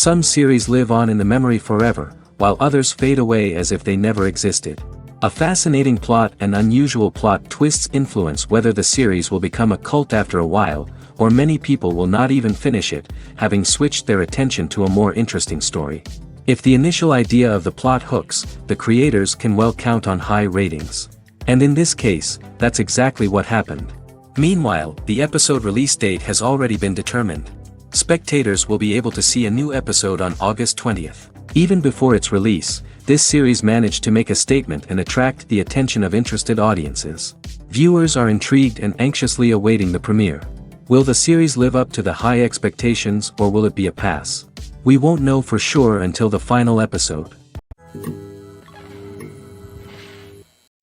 Some series live on in the memory forever, while others fade away as if they never existed. A fascinating plot and unusual plot twists influence whether the series will become a cult after a while, or many people will not even finish it, having switched their attention to a more interesting story. If the initial idea of the plot hooks, the creators can well count on high ratings. And in this case, that's exactly what happened. Meanwhile, the episode release date has already been determined. Spectators will be able to see a new episode on August 20th. Even before its release, this series managed to make a statement and attract the attention of interested audiences. Viewers are intrigued and anxiously awaiting the premiere. Will the series live up to the high expectations, or will it be a pass? We won't know for sure until the final episode.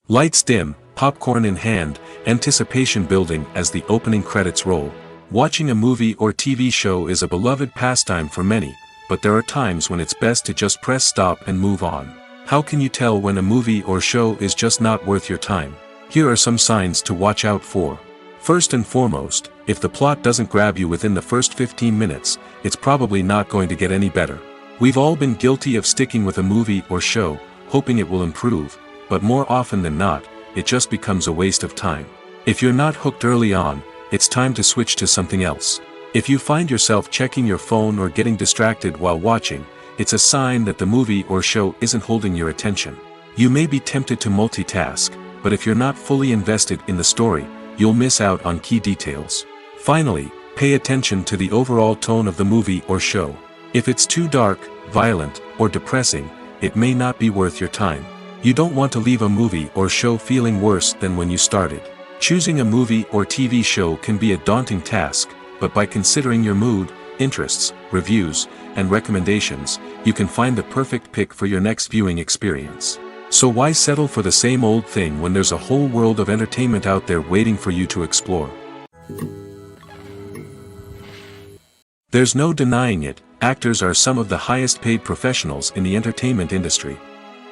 Lights dim, popcorn in hand, anticipation building as the opening credits roll. Watching a movie or TV show is a beloved pastime for many, but there are times when it's best to just press stop and move on. How can you tell when a movie or show is just not worth your time? Here are some signs to watch out for. First and foremost, if the plot doesn't grab you within the first 15 minutes, it's probably not going to get any better. We've all been guilty of sticking with a movie or show, hoping it will improve, but more often than not, it just becomes a waste of time. If you're not hooked early on, it's time to switch to something else. If you find yourself checking your phone or getting distracted while watching, it's a sign that the movie or show isn't holding your attention. You may be tempted to multitask, but if you're not fully invested in the story, you'll miss out on key details. Finally, pay attention to the overall tone of the movie or show. If it's too dark, violent, or depressing, it may not be worth your time. You don't want to leave a movie or show feeling worse than when you started. Choosing a movie or TV show can be a daunting task, but by considering your mood, interests, reviews, and recommendations, you can find the perfect pick for your next viewing experience. So why settle for the same old thing when there's a whole world of entertainment out there waiting for you to explore? There's no denying it, actors are some of the highest paid professionals in the entertainment industry.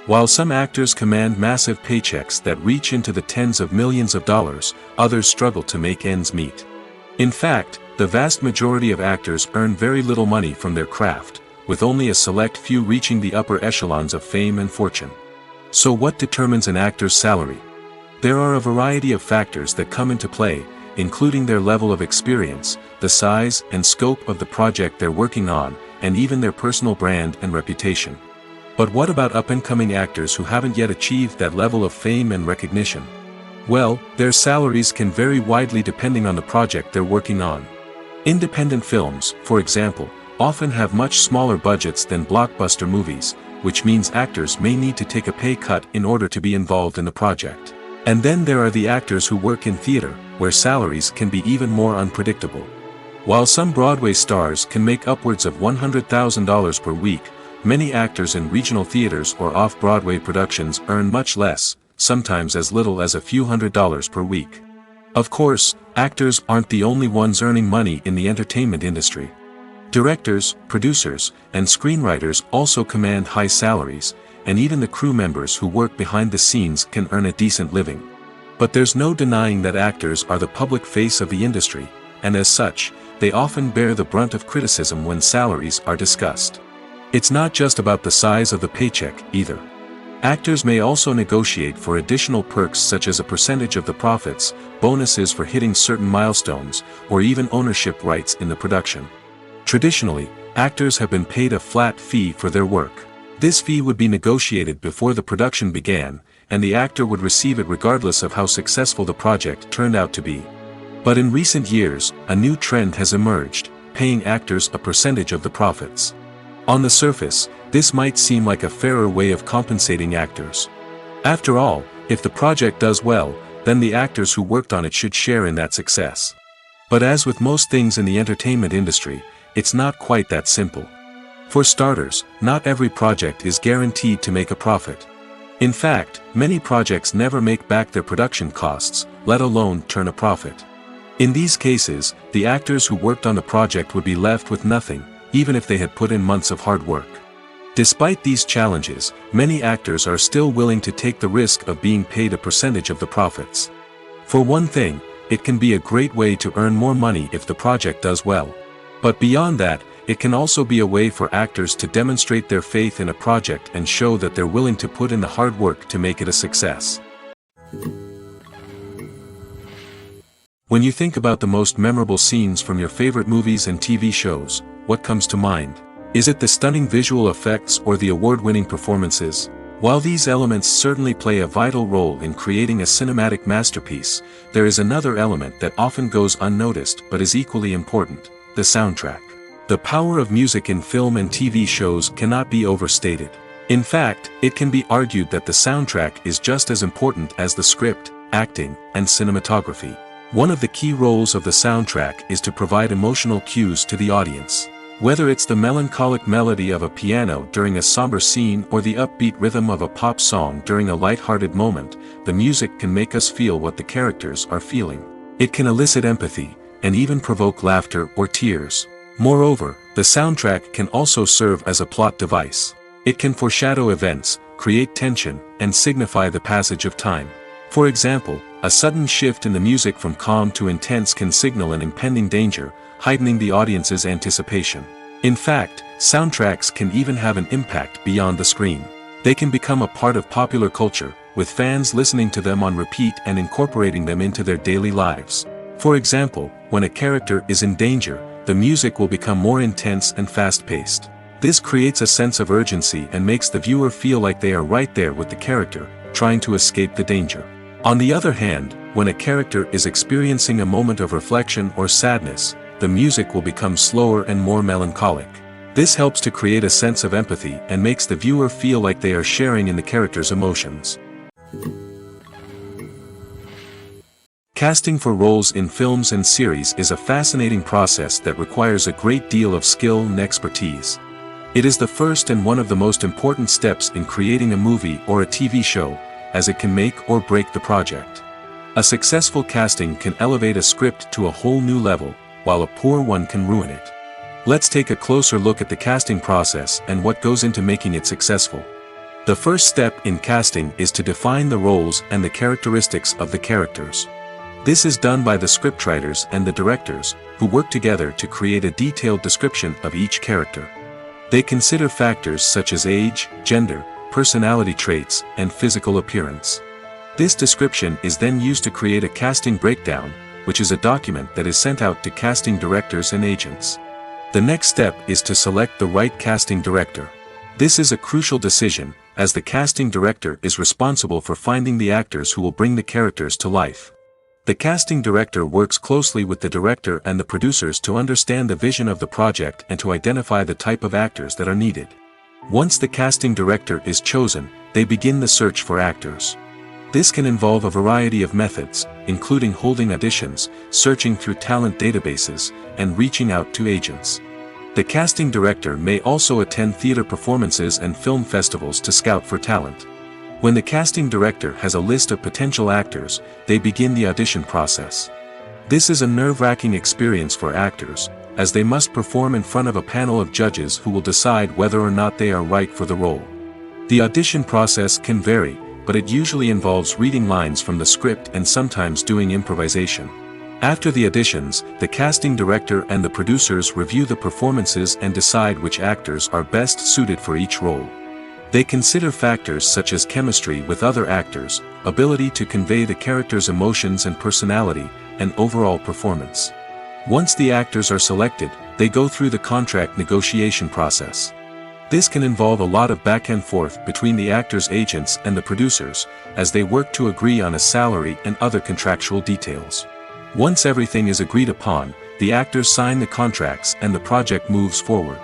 While some actors command massive paychecks that reach into the tens of millions of dollars, others struggle to make ends meet. In fact, the vast majority of actors earn very little money from their craft, with only a select few reaching the upper echelons of fame and fortune. So what determines an actor's salary? There are a variety of factors that come into play, including their level of experience, the size and scope of the project they're working on, and even their personal brand and reputation. But what about up-and-coming actors who haven't yet achieved that level of fame and recognition? Well, their salaries can vary widely depending on the project they're working on. Independent films, for example, often have much smaller budgets than blockbuster movies, which means actors may need to take a pay cut in order to be involved in the project. And then there are the actors who work in theater, where salaries can be even more unpredictable. While some Broadway stars can make upwards of $100,000 per week, many actors in regional theaters or off-Broadway productions earn much less, sometimes as little as a few $100s per week. Of course, actors aren't the only ones earning money in the entertainment industry. Directors, producers, and screenwriters also command high salaries, and even the crew members who work behind the scenes can earn a decent living. But there's no denying that actors are the public face of the industry, and as such, they often bear the brunt of criticism when salaries are discussed. It's not just about the size of the paycheck, either. Actors may also negotiate for additional perks such as a percentage of the profits, bonuses for hitting certain milestones, or even ownership rights in the production. Traditionally, actors have been paid a flat fee for their work. This fee would be negotiated before the production began, and the actor would receive it regardless of how successful the project turned out to be. But in recent years, a new trend has emerged, paying actors a percentage of the profits. On the surface, this might seem like a fairer way of compensating actors. After all, if the project does well, then the actors who worked on it should share in that success. But as with most things in the entertainment industry, it's not quite that simple. For starters, not every project is guaranteed to make a profit. In fact, many projects never make back their production costs, let alone turn a profit. In these cases, the actors who worked on the project would be left with nothing, even if they had put in months of hard work. Despite these challenges, many actors are still willing to take the risk of being paid a percentage of the profits. For one thing, it can be a great way to earn more money if the project does well. But beyond that, it can also be a way for actors to demonstrate their faith in a project and show that they're willing to put in the hard work to make it a success. When you think about the most memorable scenes from your favorite movies and TV shows, what comes to mind? Is it the stunning visual effects or the award-winning performances? While these elements certainly play a vital role in creating a cinematic masterpiece, there is another element that often goes unnoticed but is equally important: the soundtrack. The power of music in film and TV shows cannot be overstated. In fact, it can be argued that the soundtrack is just as important as the script, acting, and cinematography. One of the key roles of the soundtrack is to provide emotional cues to the audience. Whether it's the melancholic melody of a piano during a somber scene or the upbeat rhythm of a pop song during a light-hearted moment, the music can make us feel what the characters are feeling. It can elicit empathy, and even provoke laughter or tears. Moreover, the soundtrack can also serve as a plot device. It can foreshadow events, create tension, and signify the passage of time. For example, a sudden shift in the music from calm to intense can signal an impending danger, heightening the audience's anticipation. In fact, soundtracks can even have an impact beyond the screen. They can become a part of popular culture, with fans listening to them on repeat and incorporating them into their daily lives. For example, when a character is in danger, the music will become more intense and fast-paced. This creates a sense of urgency and makes the viewer feel like they are right there with the character, trying to escape the danger. On the other hand, when a character is experiencing a moment of reflection or sadness, the music will become slower and more melancholic. This helps to create a sense of empathy and makes the viewer feel like they are sharing in the character's emotions. Casting for roles in films and series is a fascinating process that requires a great deal of skill and expertise. It is the first and one of the most important steps in creating a movie or a TV show, as it can make or break the project. A successful casting can elevate a script to a whole new level, while a poor one can ruin it. Let's take a closer look at the casting process and what goes into making it successful. The first step in casting is to define the roles and the characteristics of the characters. This is done by the scriptwriters and the directors, who work together to create a detailed description of each character. They consider factors such as age, gender, personality traits, and physical appearance. This description is then used to create a casting breakdown, which is a document that is sent out to casting directors and agents. The next step is to select the right casting director. This is a crucial decision, as the casting director is responsible for finding the actors who will bring the characters to life. The casting director works closely with the director and the producers to understand the vision of the project and to identify the type of actors that are needed. Once the casting director is chosen, they begin the search for actors. This can involve a variety of methods, including holding auditions, searching through talent databases, and reaching out to agents. The casting director may also attend theater performances and film festivals to scout for talent. When the casting director has a list of potential actors, they begin the audition process. This is a nerve-wracking experience for actors, as they must perform in front of a panel of judges who will decide whether or not they are right for the role. The audition process can vary, but it usually involves reading lines from the script and sometimes doing improvisation. After the auditions, the casting director and the producers review the performances and decide which actors are best suited for each role. They consider factors such as chemistry with other actors, ability to convey the character's emotions and personality, and overall performance. Once the actors are selected, they go through the contract negotiation process. This can involve a lot of back and forth between the actors' agents and the producers, as they work to agree on a salary and other contractual details. Once everything is agreed upon, the actors sign the contracts and the project moves forward.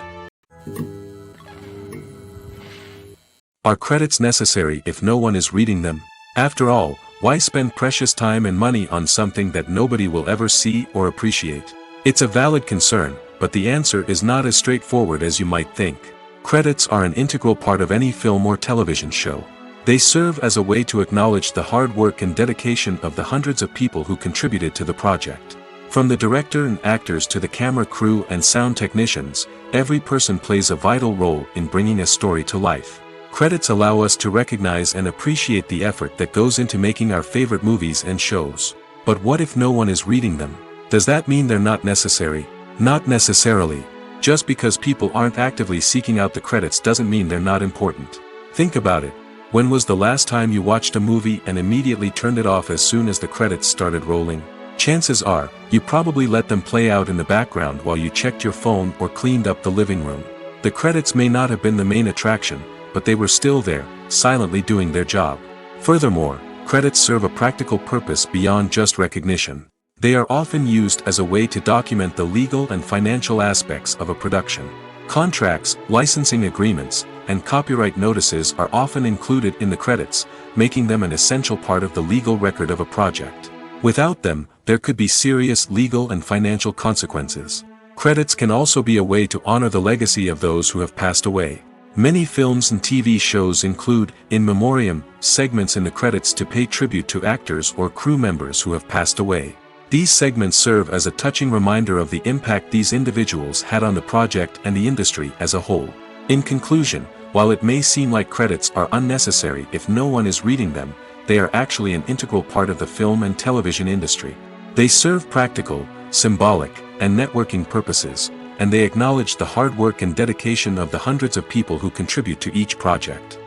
Are credits necessary if no one is reading them? After all, why spend precious time and money on something that nobody will ever see or appreciate? It's a valid concern, but the answer is not as straightforward as you might think. Credits are an integral part of any film or television show. They serve as a way to acknowledge the hard work and dedication of the hundreds of people who contributed to the project. From the director and actors to the camera crew and sound technicians, every person plays a vital role in bringing a story to life. Credits allow us to recognize and appreciate the effort that goes into making our favorite movies and shows. But what if no one is reading them? Does that mean they're not necessary? Not necessarily. Just because people aren't actively seeking out the credits doesn't mean they're not important. Think about it. When was the last time you watched a movie and immediately turned it off as soon as the credits started rolling? Chances are, you probably let them play out in the background while you checked your phone or cleaned up the living room. The credits may not have been the main attraction, but they were still there, silently doing their job. Furthermore, credits serve a practical purpose beyond just recognition. They are often used as a way to document the legal and financial aspects of a production. Contracts, licensing agreements, and copyright notices are often included in the credits, making them an essential part of the legal record of a project. Without them, there could be serious legal and financial consequences. Credits can also be a way to honor the legacy of those who have passed away. Many films and TV shows include, in memoriam, segments in the credits to pay tribute to actors or crew members who have passed away. These segments serve as a touching reminder of the impact these individuals had on the project and the industry as a whole. In conclusion, while it may seem like credits are unnecessary if no one is reading them, they are actually an integral part of the film and television industry. They serve practical, symbolic, and networking purposes, and they acknowledge the hard work and dedication of the hundreds of people who contribute to each project.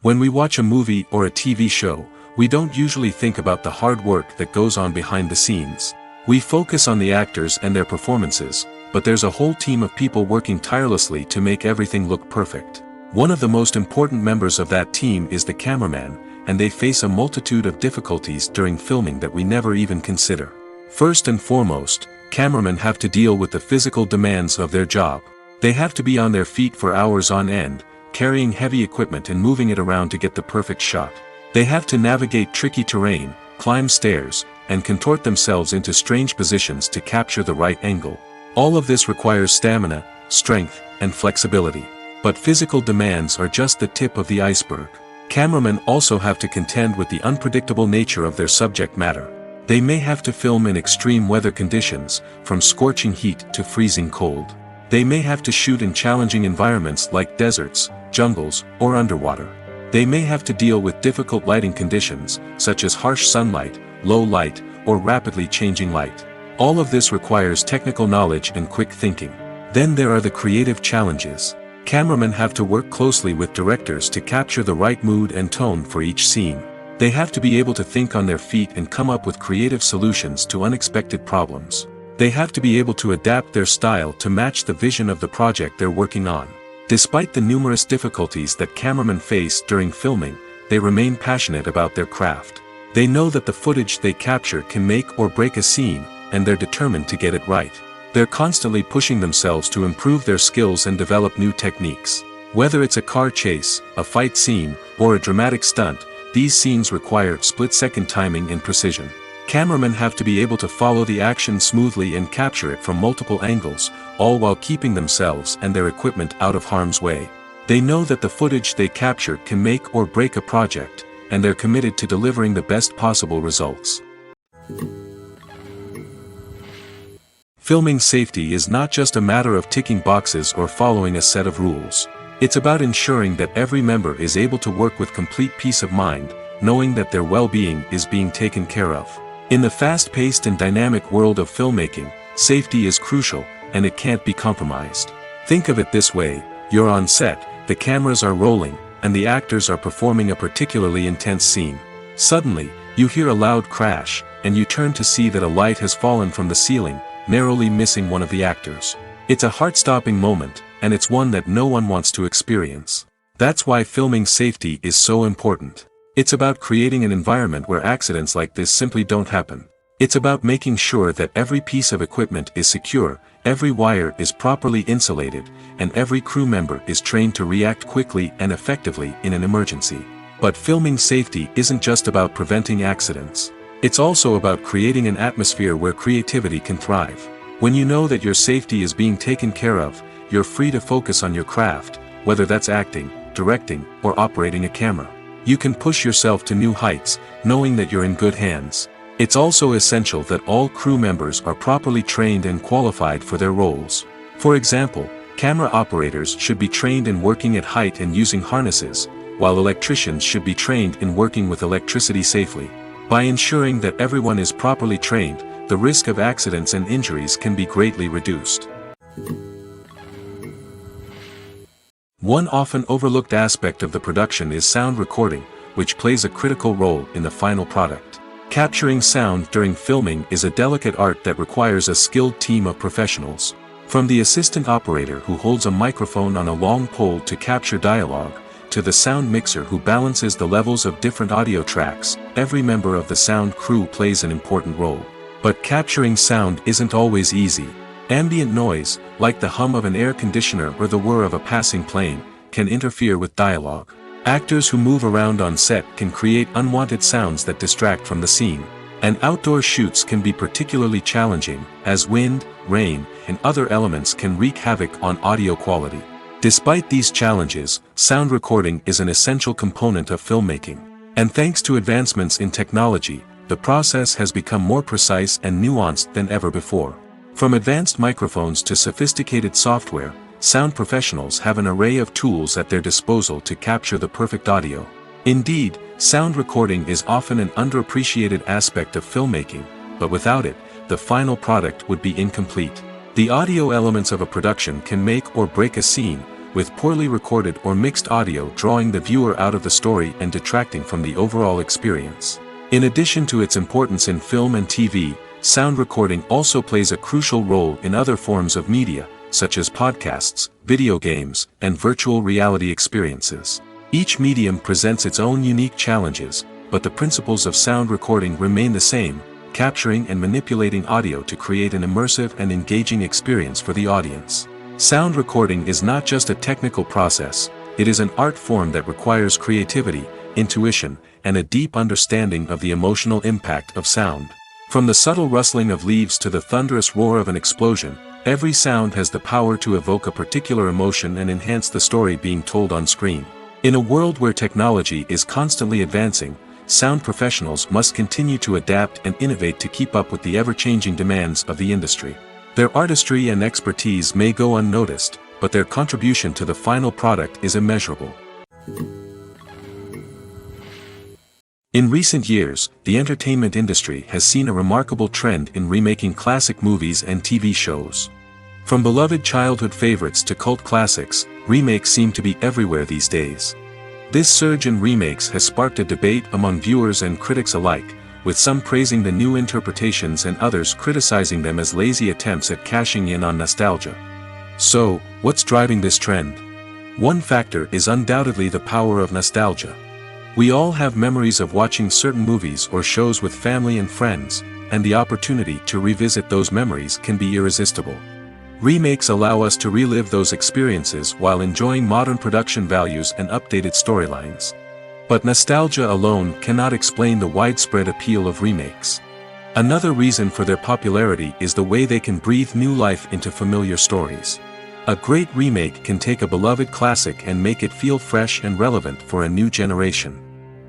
When we watch a movie or a TV show, we don't usually think about the hard work that goes on behind the scenes. We focus on the actors and their performances, but there's a whole team of people working tirelessly to make everything look perfect. One of the most important members of that team is the cameraman, and they face a multitude of difficulties during filming that we never even consider. First and foremost, cameramen have to deal with the physical demands of their job. They have to be on their feet for hours on end, carrying heavy equipment and moving it around to get the perfect shot. They have to navigate tricky terrain, climb stairs, and contort themselves into strange positions to capture the right angle. All of this requires stamina, strength, and flexibility. But physical demands are just the tip of the iceberg. Cameramen also have to contend with the unpredictable nature of their subject matter. They may have to film in extreme weather conditions, from scorching heat to freezing cold. They may have to shoot in challenging environments like deserts, jungles, or underwater. They may have to deal with difficult lighting conditions, such as harsh sunlight, low light, or rapidly changing light. All of this requires technical knowledge and quick thinking. Then there are the creative challenges. Cameramen have to work closely with directors to capture the right mood and tone for each scene. They have to be able to think on their feet and come up with creative solutions to unexpected problems. They have to be able to adapt their style to match the vision of the project they're working on. Despite the numerous difficulties that cameramen face during filming, they remain passionate about their craft. They know that the footage they capture can make or break a scene, and they're determined to get it right. They're constantly pushing themselves to improve their skills and develop new techniques. Whether it's a car chase, a fight scene, or a dramatic stunt, these scenes require split-second timing and precision. Cameramen have to be able to follow the action smoothly and capture it from multiple angles, all while keeping themselves and their equipment out of harm's way. They know that the footage they capture can make or break a project, and they're committed to delivering the best possible results. Filming safety is not just a matter of ticking boxes or following a set of rules. It's about ensuring that every member is able to work with complete peace of mind, knowing that their well-being is being taken care of. In the fast-paced and dynamic world of filmmaking, safety is crucial, and it can't be compromised. Think of it this way: you're on set, the cameras are rolling, and the actors are performing a particularly intense scene. Suddenly, you hear a loud crash, and you turn to see that a light has fallen from the ceiling, narrowly missing one of the actors. It's a heart-stopping moment, and it's one that no one wants to experience. That's why filming safety is so important. It's about creating an environment where accidents like this simply don't happen. It's about making sure that every piece of equipment is secure, every wire is properly insulated, and every crew member is trained to react quickly and effectively in an emergency. But filming safety isn't just about preventing accidents. It's also about creating an atmosphere where creativity can thrive. When you know that your safety is being taken care of, you're free to focus on your craft, whether that's acting, directing, or operating a camera. You can push yourself to new heights, knowing that you're in good hands. It's also essential that all crew members are properly trained and qualified for their roles. For example, camera operators should be trained in working at height and using harnesses, while electricians should be trained in working with electricity safely. By ensuring that everyone is properly trained, the risk of accidents and injuries can be greatly reduced. One often overlooked aspect of the production is sound recording, which plays a critical role in the final product. Capturing sound during filming is a delicate art that requires a skilled team of professionals. From the assistant operator who holds a microphone on a long pole to capture dialogue, to the sound mixer who balances the levels of different audio tracks, every member of the sound crew plays an important role. But capturing sound isn't always easy. Ambient noise, like the hum of an air conditioner or the whir of a passing plane, can interfere with dialogue. Actors who move around on set can create unwanted sounds that distract from the scene. And outdoor shoots can be particularly challenging, as wind, rain, and other elements can wreak havoc on audio quality. Despite these challenges, sound recording is an essential component of filmmaking. And thanks to advancements in technology, the process has become more precise and nuanced than ever before. From advanced microphones to sophisticated software, sound professionals have an array of tools at their disposal to capture the perfect audio. Indeed, sound recording is often an underappreciated aspect of filmmaking, but without it, the final product would be incomplete. The audio elements of a production can make or break a scene, with poorly recorded or mixed audio drawing the viewer out of the story and detracting from the overall experience. In addition to its importance in film and TV, sound recording also plays a crucial role in other forms of media, such as podcasts, video games, and virtual reality experiences. Each medium presents its own unique challenges, but the principles of sound recording remain the same, capturing and manipulating audio to create an immersive and engaging experience for the audience. Sound recording is not just a technical process, it is an art form that requires creativity, intuition, and a deep understanding of the emotional impact of sound. From the subtle rustling of leaves to the thunderous roar of an explosion, every sound has the power to evoke a particular emotion and enhance the story being told on screen. In a world where technology is constantly advancing, sound professionals must continue to adapt and innovate to keep up with the ever-changing demands of the industry. Their artistry and expertise may go unnoticed, but their contribution to the final product is immeasurable. In recent years, the entertainment industry has seen a remarkable trend in remaking classic movies and TV shows. From beloved childhood favorites to cult classics, remakes seem to be everywhere these days. This surge in remakes has sparked a debate among viewers and critics alike, with some praising the new interpretations and others criticizing them as lazy attempts at cashing in on nostalgia. So, what's driving this trend? One factor is undoubtedly the power of nostalgia. We all have memories of watching certain movies or shows with family and friends, and the opportunity to revisit those memories can be irresistible. Remakes allow us to relive those experiences while enjoying modern production values and updated storylines. But nostalgia alone cannot explain the widespread appeal of remakes. Another reason for their popularity is the way they can breathe new life into familiar stories. A great remake can take a beloved classic and make it feel fresh and relevant for a new generation.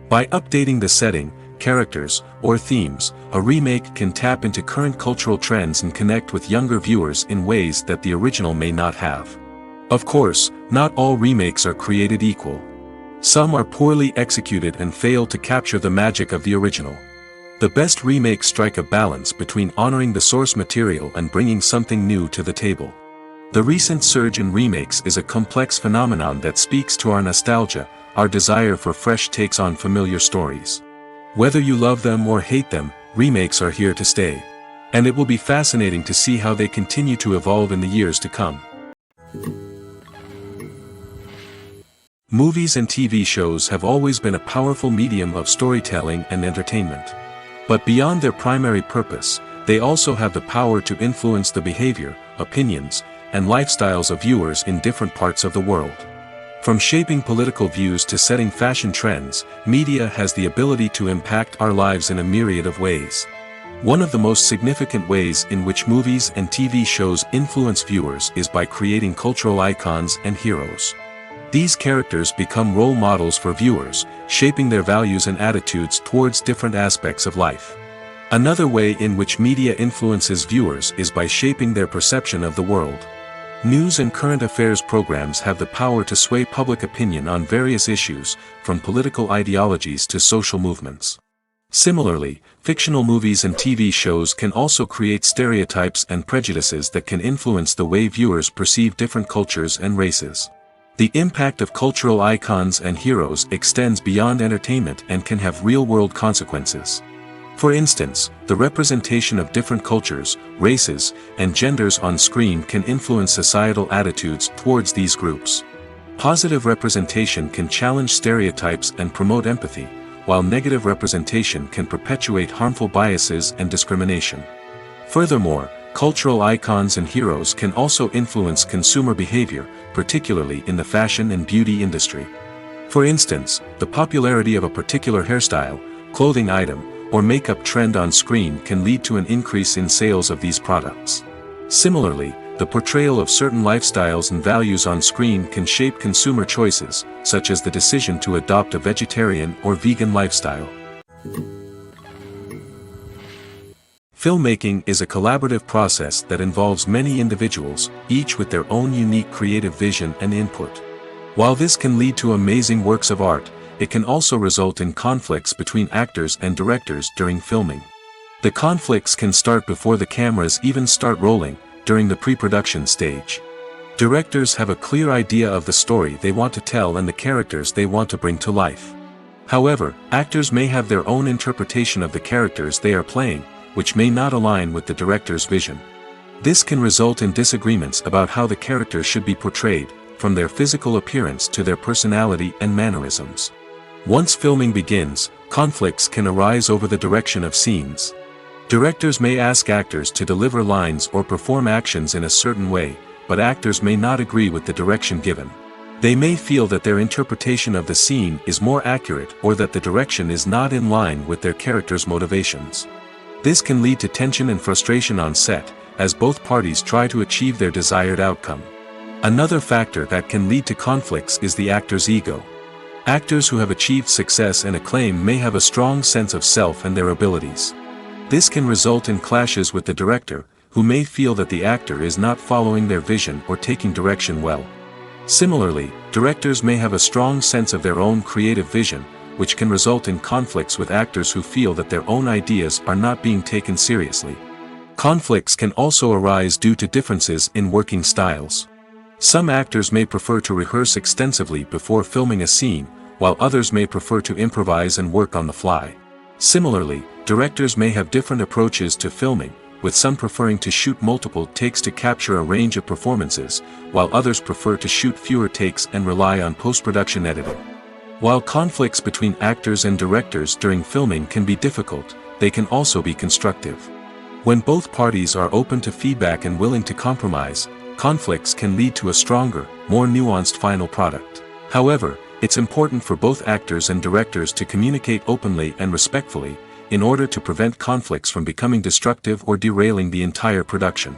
By updating the setting, characters, or themes, a remake can tap into current cultural trends and connect with younger viewers in ways that the original may not have. Of course, not all remakes are created equal. Some are poorly executed and fail to capture the magic of the original. The best remakes strike a balance between honoring the source material and bringing something new to the table. The recent surge in remakes is a complex phenomenon that speaks to our nostalgia, our desire for fresh takes on familiar stories. Whether you love them or hate them, remakes are here to stay. And it will be fascinating to see how they continue to evolve in the years to come. Movies and TV shows have always been a powerful medium of storytelling and entertainment. But beyond their primary purpose, they also have the power to influence the behavior, opinions, and lifestyles of viewers in different parts of the world. From shaping political views to setting fashion trends, media has the ability to impact our lives in a myriad of ways. One of the most significant ways in which movies and TV shows influence viewers is by creating cultural icons and heroes. These characters become role models for viewers, shaping their values and attitudes towards different aspects of life. Another way in which media influences viewers is by shaping their perception of the world. News and current affairs programs have the power to sway public opinion on various issues, from political ideologies to social movements. Similarly, fictional movies and TV shows can also create stereotypes and prejudices that can influence the way viewers perceive different cultures and races. The impact of cultural icons and heroes extends beyond entertainment and can have real-world consequences. For instance, the representation of different cultures, races, and genders on screen can influence societal attitudes towards these groups. Positive representation can challenge stereotypes and promote empathy, while negative representation can perpetuate harmful biases and discrimination. Furthermore, cultural icons and heroes can also influence consumer behavior, particularly in the fashion and beauty industry. For instance, the popularity of a particular hairstyle, clothing item, or makeup trend on screen can lead to an increase in sales of these products. Similarly, the portrayal of certain lifestyles and values on screen can shape consumer choices, such as the decision to adopt a vegetarian or vegan lifestyle. Filmmaking is a collaborative process that involves many individuals, each with their own unique creative vision and input. While this can lead to amazing works of art, it can also result in conflicts between actors and directors during filming. The conflicts can start before the cameras even start rolling, during the pre-production stage. Directors have a clear idea of the story they want to tell and the characters they want to bring to life. However, actors may have their own interpretation of the characters they are playing, which may not align with the director's vision. This can result in disagreements about how the characters should be portrayed, from their physical appearance to their personality and mannerisms. Once filming begins, conflicts can arise over the direction of scenes. Directors may ask actors to deliver lines or perform actions in a certain way, but actors may not agree with the direction given. They may feel that their interpretation of the scene is more accurate or that the direction is not in line with their character's motivations. This can lead to tension and frustration on set, as both parties try to achieve their desired outcome. Another factor that can lead to conflicts is the actor's ego. Actors who have achieved success and acclaim may have a strong sense of self and their abilities. This can result in clashes with the director, who may feel that the actor is not following their vision or taking direction well. Similarly, directors may have a strong sense of their own creative vision, which can result in conflicts with actors who feel that their own ideas are not being taken seriously. Conflicts can also arise due to differences in working styles. Some actors may prefer to rehearse extensively before filming a scene, while others may prefer to improvise and work on the fly. Similarly, directors may have different approaches to filming, with some preferring to shoot multiple takes to capture a range of performances, while others prefer to shoot fewer takes and rely on post-production editing. While conflicts between actors and directors during filming can be difficult, they can also be constructive. When both parties are open to feedback and willing to compromise, conflicts can lead to a stronger, more nuanced final product. However, it's important for both actors and directors to communicate openly and respectfully, in order to prevent conflicts from becoming destructive or derailing the entire production.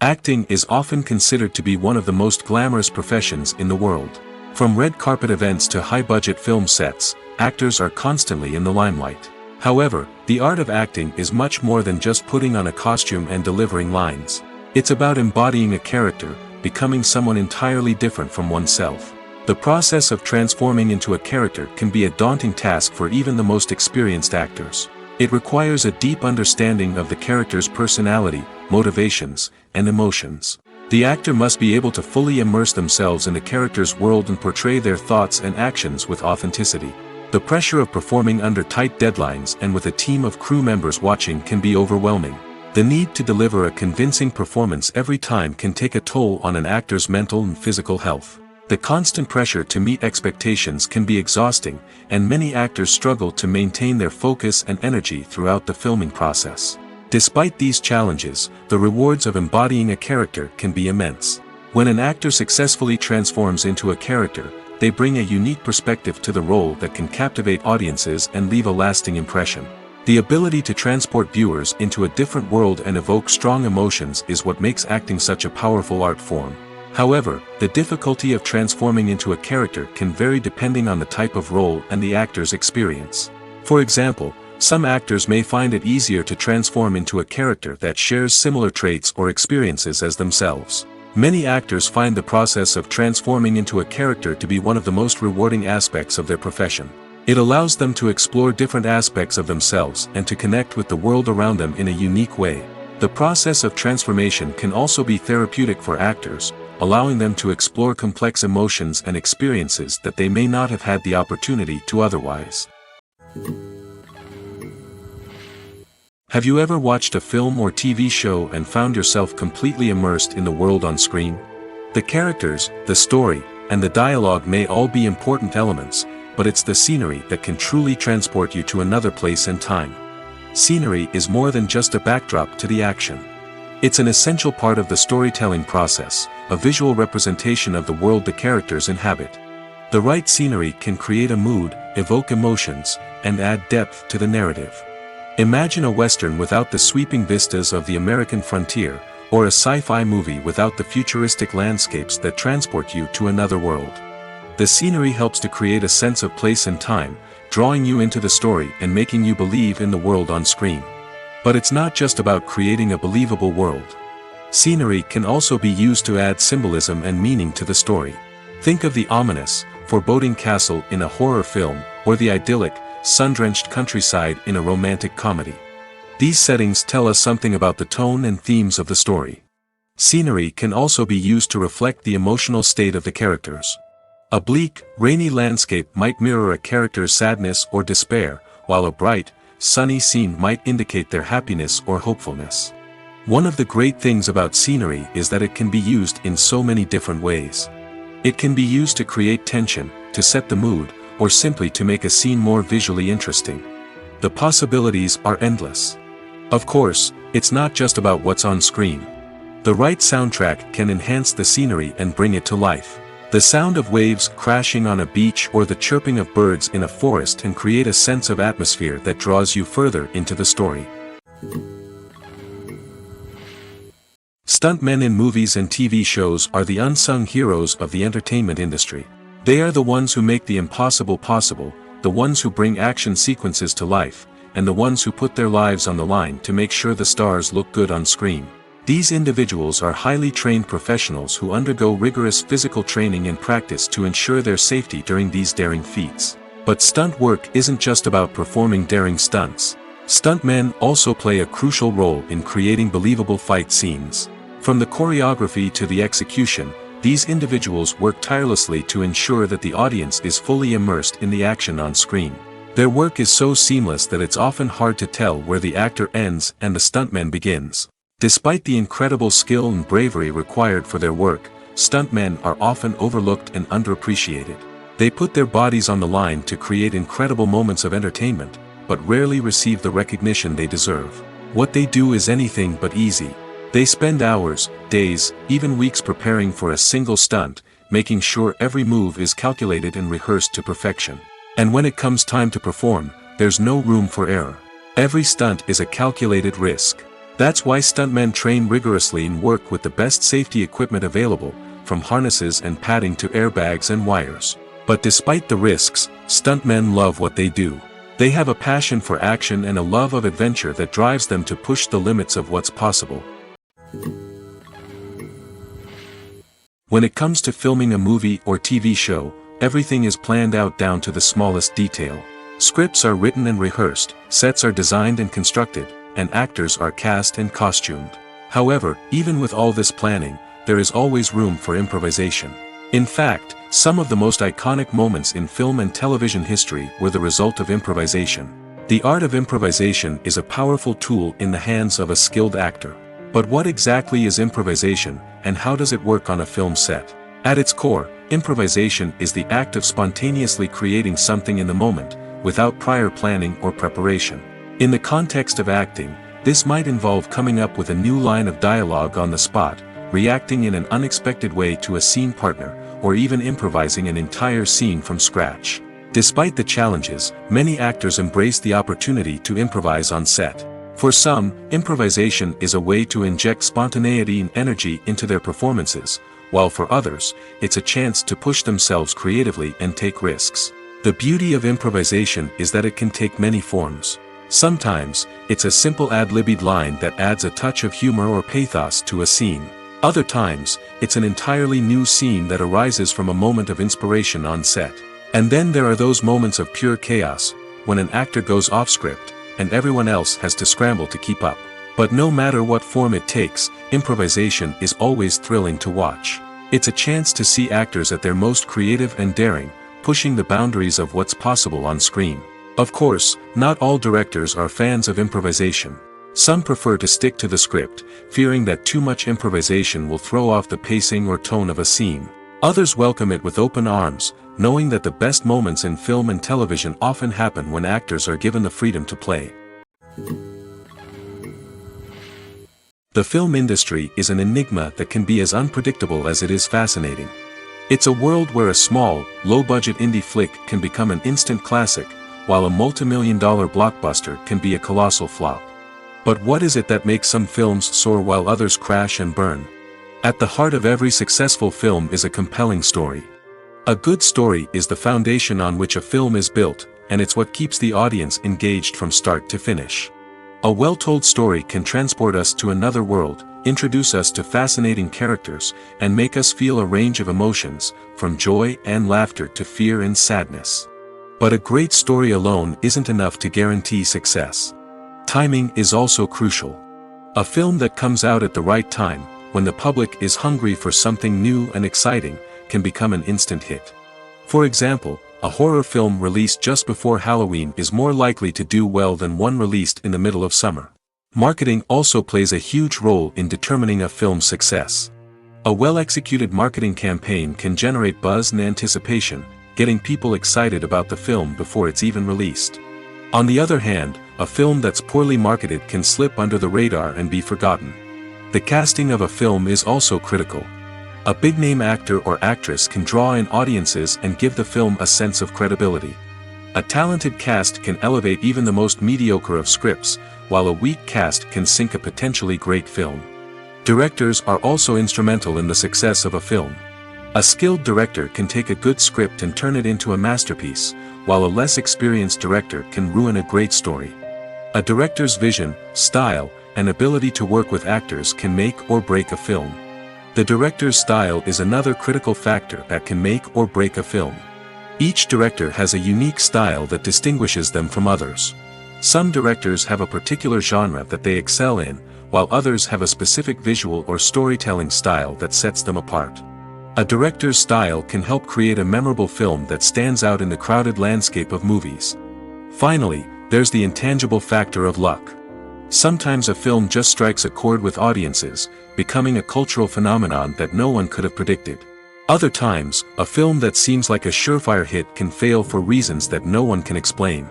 Acting is often considered to be one of the most glamorous professions in the world. From red carpet events to high-budget film sets, actors are constantly in the limelight. However, the art of acting is much more than just putting on a costume and delivering lines. It's about embodying a character, becoming someone entirely different from oneself. The process of transforming into a character can be a daunting task for even the most experienced actors. It requires a deep understanding of the character's personality, motivations, and emotions. The actor must be able to fully immerse themselves in the character's world and portray their thoughts and actions with authenticity. The pressure of performing under tight deadlines and with a team of crew members watching can be overwhelming. The need to deliver a convincing performance every time can take a toll on an actor's mental and physical health. The constant pressure to meet expectations can be exhausting, and many actors struggle to maintain their focus and energy throughout the filming process. Despite these challenges, the rewards of embodying a character can be immense. When an actor successfully transforms into a character, they bring a unique perspective to the role that can captivate audiences and leave a lasting impression. The ability to transport viewers into a different world and evoke strong emotions is what makes acting such a powerful art form. However, the difficulty of transforming into a character can vary depending on the type of role and the actor's experience. For example, some actors may find it easier to transform into a character that shares similar traits or experiences as themselves. Many actors find the process of transforming into a character to be one of the most rewarding aspects of their profession. It allows them to explore different aspects of themselves and to connect with the world around them in a unique way. The process of transformation can also be therapeutic for actors, allowing them to explore complex emotions and experiences that they may not have had the opportunity to otherwise. Have you ever watched a film or TV show and found yourself completely immersed in the world on screen? The characters, the story, and the dialogue may all be important elements, but it's the scenery that can truly transport you to another place and time. Scenery is more than just a backdrop to the action. It's an essential part of the storytelling process, a visual representation of the world the characters inhabit. The right scenery can create a mood, evoke emotions, and add depth to the narrative. Imagine a Western without the sweeping vistas of the American frontier, or a sci-fi movie without the futuristic landscapes that transport you to another world. The scenery helps to create a sense of place and time, drawing you into the story and making you believe in the world on screen. But it's not just about creating a believable world. Scenery can also be used to add symbolism and meaning to the story. Think of the ominous, foreboding castle in a horror film, or the idyllic, sun-drenched countryside in a romantic comedy. These settings tell us something about the tone and themes of the story. Scenery can also be used to reflect the emotional state of the characters. A bleak, rainy landscape might mirror a character's sadness or despair, while a bright, sunny scene might indicate their happiness or hopefulness. One of the great things about scenery is that it can be used in so many different ways. It can be used to create tension, to set the mood, or simply to make a scene more visually interesting. The possibilities are endless. Of course, it's not just about what's on screen. The right soundtrack can enhance the scenery and bring it to life. The sound of waves crashing on a beach or the chirping of birds in a forest can create a sense of atmosphere that draws you further into the story. Stuntmen in movies and TV shows are the unsung heroes of the entertainment industry. They are the ones who make the impossible possible, the ones who bring action sequences to life, and the ones who put their lives on the line to make sure the stars look good on screen. These individuals are highly trained professionals who undergo rigorous physical training and practice to ensure their safety during these daring feats. But stunt work isn't just about performing daring stunts. Stuntmen also play a crucial role in creating believable fight scenes. From the choreography to the execution, these individuals work tirelessly to ensure that the audience is fully immersed in the action on screen. Their work is so seamless that it's often hard to tell where the actor ends and the stuntman begins. Despite the incredible skill and bravery required for their work, stuntmen are often overlooked and underappreciated. They put their bodies on the line to create incredible moments of entertainment, but rarely receive the recognition they deserve. What they do is anything but easy. They spend hours, days, even weeks preparing for a single stunt, making sure every move is calculated and rehearsed to perfection. And when it comes time to perform, there's no room for error. Every stunt is a calculated risk. That's why stuntmen train rigorously and work with the best safety equipment available, from harnesses and padding to airbags and wires. But despite the risks, stuntmen love what they do. They have a passion for action and a love of adventure that drives them to push the limits of what's possible. When it comes to filming a movie or TV show, everything is planned out down to the smallest detail. Scripts are written and rehearsed, sets are designed and constructed, and actors are cast and costumed. However, even with all this planning, there is always room for improvisation. In fact, some of the most iconic moments in film and television history were the result of improvisation. The art of improvisation is a powerful tool in the hands of a skilled actor. But what exactly is improvisation, and how does it work on a film set? At its core, improvisation is the act of spontaneously creating something in the moment, without prior planning or preparation. In the context of acting, this might involve coming up with a new line of dialogue on the spot, reacting in an unexpected way to a scene partner, or even improvising an entire scene from scratch. Despite the challenges, many actors embrace the opportunity to improvise on set. For some, improvisation is a way to inject spontaneity and energy into their performances, while for others, it's a chance to push themselves creatively and take risks. The beauty of improvisation is that it can take many forms. Sometimes, it's a simple ad-libbed line that adds a touch of humor or pathos to a scene. Other times, it's an entirely new scene that arises from a moment of inspiration on set. And then there are those moments of pure chaos, when an actor goes off script, and everyone else has to scramble to keep up. But no matter what form it takes, improvisation is always thrilling to watch. It's a chance to see actors at their most creative and daring, pushing the boundaries of what's possible on screen. Of course, not all directors are fans of improvisation. Some prefer to stick to the script, fearing that too much improvisation will throw off the pacing or tone of a scene. Others welcome it with open arms, knowing that the best moments in film and television often happen when actors are given the freedom to play. The film industry is an enigma that can be as unpredictable as it is fascinating. It's a world where a small, low-budget indie flick can become an instant classic, while a multi-million-dollar blockbuster can be a colossal flop. But what is it that makes some films soar while others crash and burn? At the heart of every successful film is a compelling story. A good story is the foundation on which a film is built, and it's what keeps the audience engaged from start to finish. A well-told story can transport us to another world, introduce us to fascinating characters, and make us feel a range of emotions, from joy and laughter to fear and sadness. But a great story alone isn't enough to guarantee success. Timing is also crucial. A film that comes out at the right time, when the public is hungry for something new and exciting, can become an instant hit. For example, a horror film released just before Halloween is more likely to do well than one released in the middle of summer. Marketing also plays a huge role in determining a film's success. A well-executed marketing campaign can generate buzz and anticipation, getting people excited about the film before it's even released. On the other hand, a film that's poorly marketed can slip under the radar and be forgotten. The casting of a film is also critical. A big-name actor or actress can draw in audiences and give the film a sense of credibility. A talented cast can elevate even the most mediocre of scripts, while a weak cast can sink a potentially great film. Directors are also instrumental in the success of a film. A skilled director can take a good script and turn it into a masterpiece, while a less experienced director can ruin a great story. A director's vision, style, and ability to work with actors can make or break a film. The director's style is another critical factor that can make or break a film. Each director has a unique style that distinguishes them from others. Some directors have a particular genre that they excel in, while others have a specific visual or storytelling style that sets them apart. A director's style can help create a memorable film that stands out in the crowded landscape of movies. Finally, there's the intangible factor of luck. Sometimes a film just strikes a chord with audiences, becoming a cultural phenomenon that no one could have predicted. Other times, a film that seems like a surefire hit can fail for reasons that no one can explain.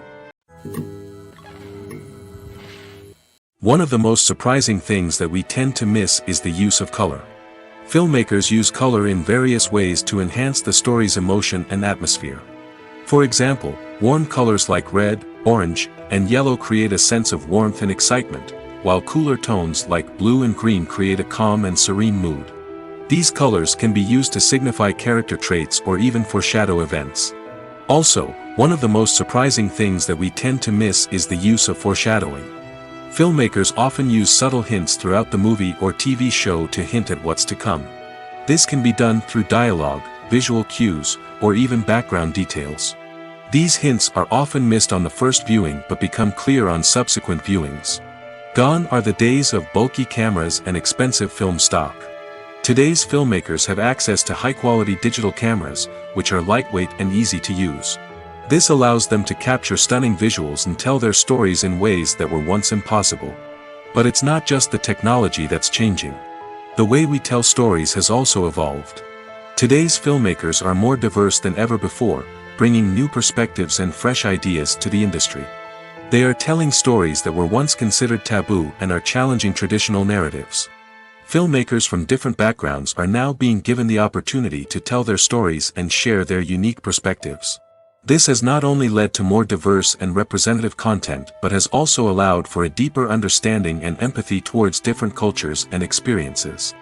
One of the most surprising things that we tend to miss is the use of color. Filmmakers use color in various ways to enhance the story's emotion and atmosphere. For example, warm colors like red, orange, and yellow create a sense of warmth and excitement, while cooler tones like blue and green create a calm and serene mood. These colors can be used to signify character traits or even foreshadow events. Also, one of the most surprising things that we tend to miss is the use of foreshadowing. Filmmakers often use subtle hints throughout the movie or TV show to hint at what's to come. This can be done through dialogue, visual cues, or even background details. These hints are often missed on the first viewing but become clear on subsequent viewings. Gone are the days of bulky cameras and expensive film stock. Today's filmmakers have access to high-quality digital cameras, which are lightweight and easy to use. This allows them to capture stunning visuals and tell their stories in ways that were once impossible. But it's not just the technology that's changing. The way we tell stories has also evolved. Today's filmmakers are more diverse than ever before, bringing new perspectives and fresh ideas to the industry. They are telling stories that were once considered taboo and are challenging traditional narratives. Filmmakers from different backgrounds are now being given the opportunity to tell their stories and share their unique perspectives. This has not only led to more diverse and representative content but has also allowed for a deeper understanding and empathy towards different cultures and experiences.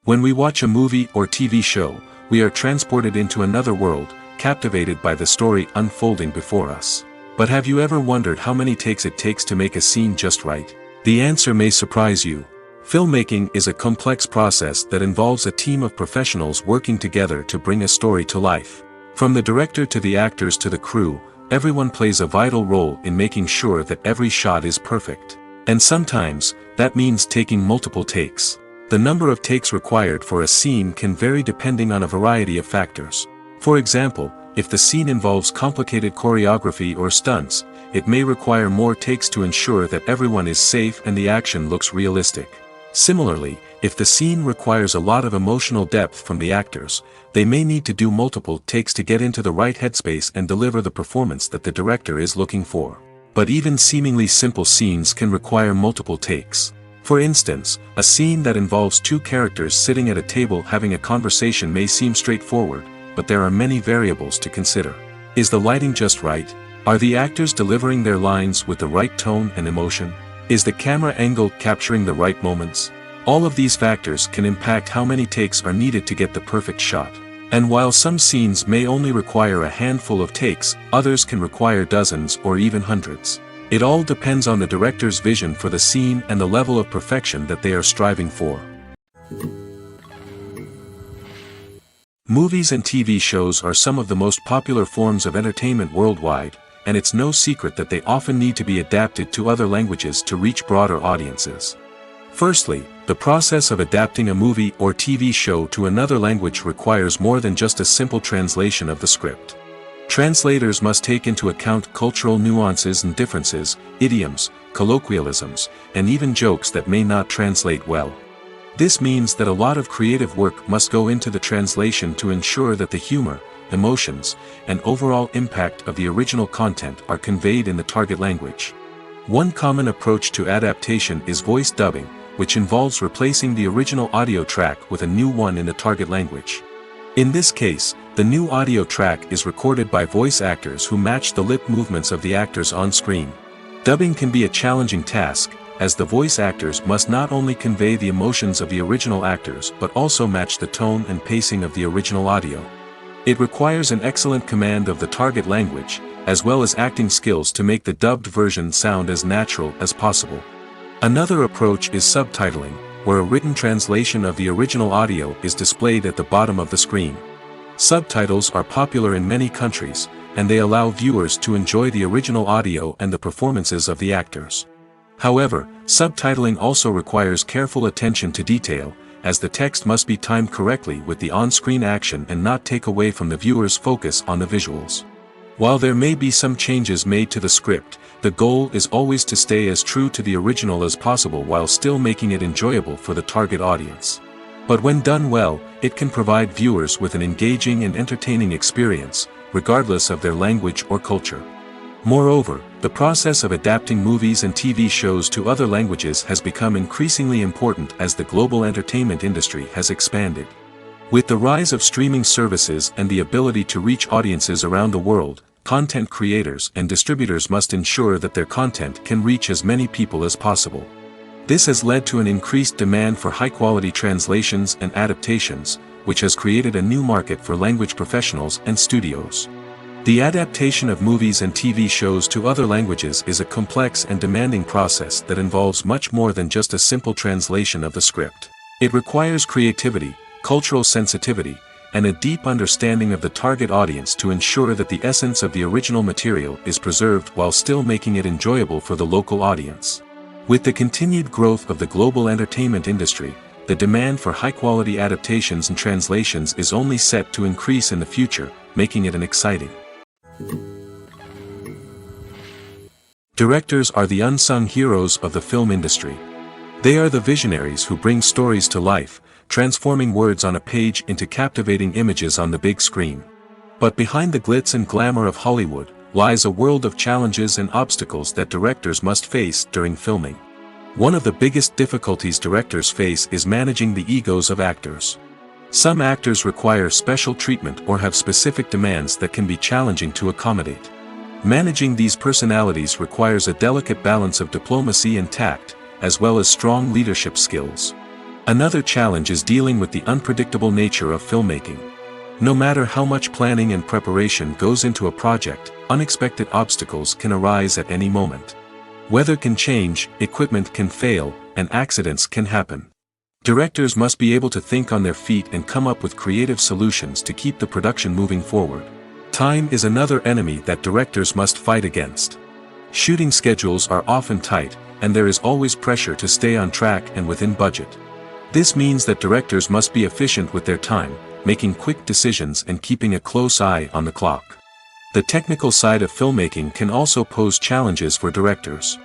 When we watch a movie or TV show, we are transported into another world, captivated by the story unfolding before us. But have you ever wondered how many takes it takes to make a scene just right? The answer may surprise you. Filmmaking is a complex process that involves a team of professionals working together to bring a story to life. From the director to the actors to the crew, everyone plays a vital role in making sure that every shot is perfect. And sometimes, that means taking multiple takes. The number of takes required for a scene can vary depending on a variety of factors. For example, if the scene involves complicated choreography or stunts, it may require more takes to ensure that everyone is safe and the action looks realistic. Similarly, if the scene requires a lot of emotional depth from the actors, they may need to do multiple takes to get into the right headspace and deliver the performance that the director is looking for. But even seemingly simple scenes can require multiple takes. For instance, a scene that involves two characters sitting at a table having a conversation may seem straightforward, but there are many variables to consider. Is the lighting just right? Are the actors delivering their lines with the right tone and emotion? Is the camera angle capturing the right moments? All of these factors can impact how many takes are needed to get the perfect shot. And while some scenes may only require a handful of takes, others can require dozens or even hundreds. It all depends on the director's vision for the scene and the level of perfection that they are striving for. Movies and TV shows are some of the most popular forms of entertainment worldwide, and it's no secret that they often need to be adapted to other languages to reach broader audiences. Firstly, the process of adapting a movie or TV show to another language requires more than just a simple translation of the script. Translators must take into account cultural nuances and differences, idioms, colloquialisms, and even jokes that may not translate well. This means that a lot of creative work must go into the translation to ensure that the humor, emotions, and overall impact of the original content are conveyed in the target language. One common approach to adaptation is voice dubbing, which involves replacing the original audio track with a new one in the target language. In this case, the new audio track is recorded by voice actors who match the lip movements of the actors on screen. Dubbing can be a challenging task, as the voice actors must not only convey the emotions of the original actors but also match the tone and pacing of the original audio. It requires an excellent command of the target language, as well as acting skills to make the dubbed version sound as natural as possible. Another approach is subtitling, where a written translation of the original audio is displayed at the bottom of the screen. Subtitles are popular in many countries, and they allow viewers to enjoy the original audio and the performances of the actors. However, subtitling also requires careful attention to detail, as the text must be timed correctly with the on-screen action and not take away from the viewer's focus on the visuals. While there may be some changes made to the script, the goal is always to stay as true to the original as possible while still making it enjoyable for the target audience. But when done well, it can provide viewers with an engaging and entertaining experience, regardless of their language or culture. Moreover, the process of adapting movies and TV shows to other languages has become increasingly important as the global entertainment industry has expanded. With the rise of streaming services and the ability to reach audiences around the world, content creators and distributors must ensure that their content can reach as many people as possible. This has led to an increased demand for high-quality translations and adaptations, which has created a new market for language professionals and studios. The adaptation of movies and TV shows to other languages is a complex and demanding process that involves much more than just a simple translation of the script. It requires creativity, cultural sensitivity, and a deep understanding of the target audience to ensure that the essence of the original material is preserved while still making it enjoyable for the local audience. With the continued growth of the global entertainment industry, the demand for high-quality adaptations and translations is only set to increase in the future, making it an exciting. Directors are the unsung heroes of the film industry. They are the visionaries who bring stories to life, transforming words on a page into captivating images on the big screen. But behind the glitz and glamour of Hollywood, lies a world of challenges and obstacles that directors must face during filming. One of the biggest difficulties directors face is managing the egos of actors. Some actors require special treatment or have specific demands that can be challenging to accommodate. Managing these personalities requires a delicate balance of diplomacy and tact, as well as strong leadership skills. Another challenge is dealing with the unpredictable nature of filmmaking. No matter how much planning and preparation goes into a project, unexpected obstacles can arise at any moment. Weather can change, equipment can fail, and accidents can happen. Directors must be able to think on their feet and come up with creative solutions to keep the production moving forward. Time is another enemy that directors must fight against. Shooting schedules are often tight, and there is always pressure to stay on track and within budget. This means that directors must be efficient with their time, making quick decisions and keeping a close eye on the clock. The technical side of filmmaking can also pose challenges for directors.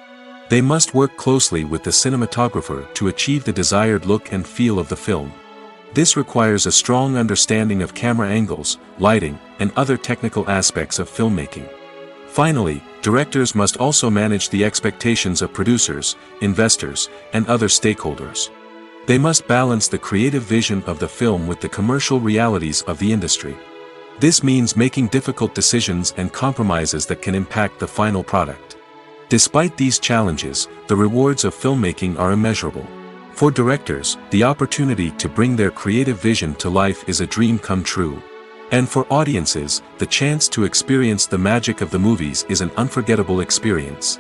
They must work closely with the cinematographer to achieve the desired look and feel of the film. This requires a strong understanding of camera angles, lighting, and other technical aspects of filmmaking. Finally, directors must also manage the expectations of producers, investors, and other stakeholders. They must balance the creative vision of the film with the commercial realities of the industry. This means making difficult decisions and compromises that can impact the final product. Despite these challenges, the rewards of filmmaking are immeasurable. For directors, the opportunity to bring their creative vision to life is a dream come true. And for audiences, the chance to experience the magic of the movies is an unforgettable experience.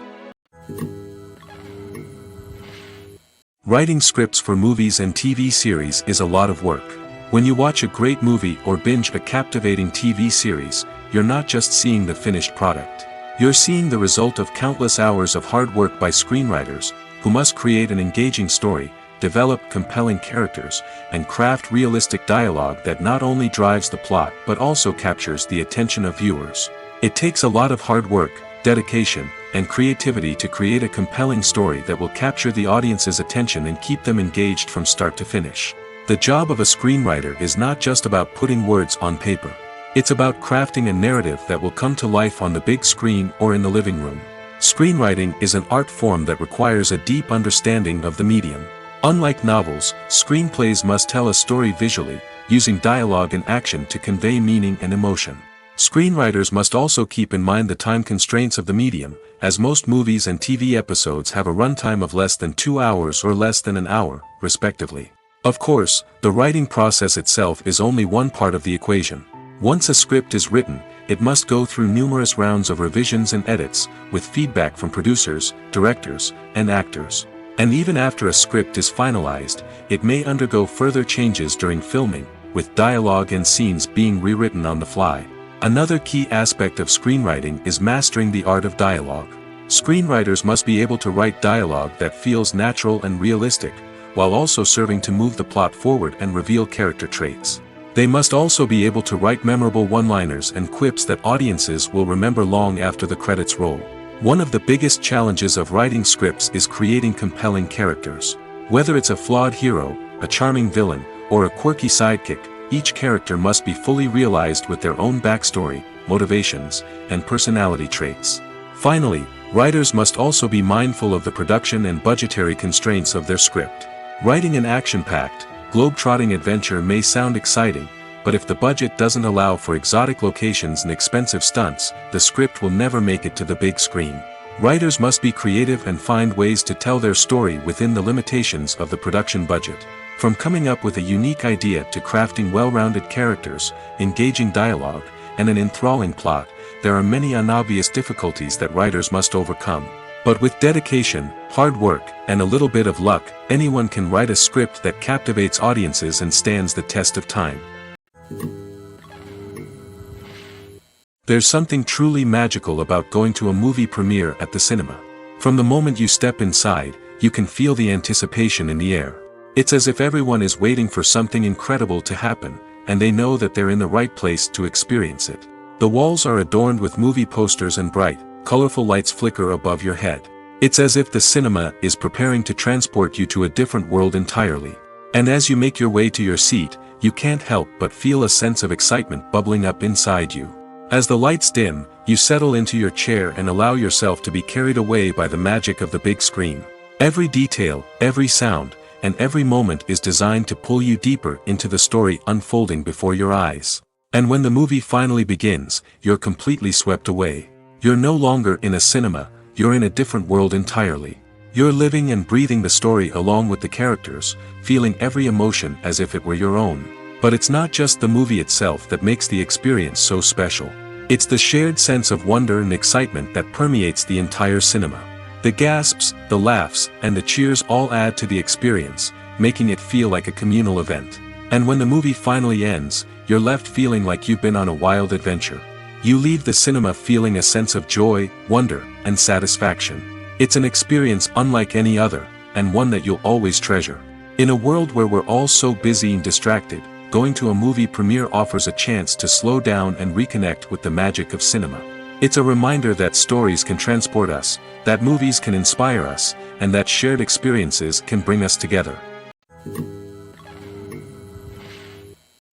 Writing scripts for movies and TV series is a lot of work. When you watch a great movie or binge a captivating TV series, you're not just seeing the finished product. You're seeing the result of countless hours of hard work by screenwriters, who must create an engaging story, develop compelling characters, and craft realistic dialogue that not only drives the plot but also captures the attention of viewers. It takes a lot of hard work, dedication, and creativity to create a compelling story that will capture the audience's attention and keep them engaged from start to finish. The job of a screenwriter is not just about putting words on paper. It's about crafting a narrative that will come to life on the big screen or in the living room. Screenwriting is an art form that requires a deep understanding of the medium. Unlike novels, screenplays must tell a story visually, using dialogue and action to convey meaning and emotion. Screenwriters must also keep in mind the time constraints of the medium, as most movies and TV episodes have a runtime of less than 2 hours or less than an hour, respectively. Of course, the writing process itself is only one part of the equation. Once a script is written, it must go through numerous rounds of revisions and edits, with feedback from producers, directors, and actors. And even after a script is finalized, it may undergo further changes during filming, with dialogue and scenes being rewritten on the fly. Another key aspect of screenwriting is mastering the art of dialogue. Screenwriters must be able to write dialogue that feels natural and realistic, while also serving to move the plot forward and reveal character traits. They must also be able to write memorable one-liners and quips that audiences will remember long after the credits roll. One of the biggest challenges of writing scripts is creating compelling characters. Whether it's a flawed hero, a charming villain, or a quirky sidekick, each character must be fully realized with their own backstory, motivations, and personality traits. Finally, writers must also be mindful of the production and budgetary constraints of their script. Writing an action-packed, globe-trotting adventure may sound exciting, but if the budget doesn't allow for exotic locations and expensive stunts, the script will never make it to the big screen. Writers must be creative and find ways to tell their story within the limitations of the production budget. From coming up with a unique idea to crafting well-rounded characters, engaging dialogue, and an enthralling plot, there are many unobvious difficulties that writers must overcome. But with dedication, hard work, and a little bit of luck, anyone can write a script that captivates audiences and stands the test of time. There's something truly magical about going to a movie premiere at the cinema. From the moment you step inside, you can feel the anticipation in the air. It's as if everyone is waiting for something incredible to happen, and they know that they're in the right place to experience it. The walls are adorned with movie posters and bright, colorful lights flicker above your head. It's as if the cinema is preparing to transport you to a different world entirely. And as you make your way to your seat, you can't help but feel a sense of excitement bubbling up inside you. As the lights dim, you settle into your chair and allow yourself to be carried away by the magic of the big screen. Every detail, every sound, and every moment is designed to pull you deeper into the story unfolding before your eyes. And when the movie finally begins, you're completely swept away. You're no longer in a cinema, you're in a different world entirely. You're living and breathing the story along with the characters, feeling every emotion as if it were your own. But it's not just the movie itself that makes the experience so special. It's the shared sense of wonder and excitement that permeates the entire cinema. The gasps, the laughs, and the cheers all add to the experience, making it feel like a communal event. And when the movie finally ends, you're left feeling like you've been on a wild adventure. You leave the cinema feeling a sense of joy, wonder, and satisfaction. It's an experience unlike any other, and one that you'll always treasure. In a world where we're all so busy and distracted, going to a movie premiere offers a chance to slow down and reconnect with the magic of cinema. It's a reminder that stories can transport us, that movies can inspire us, and that shared experiences can bring us together.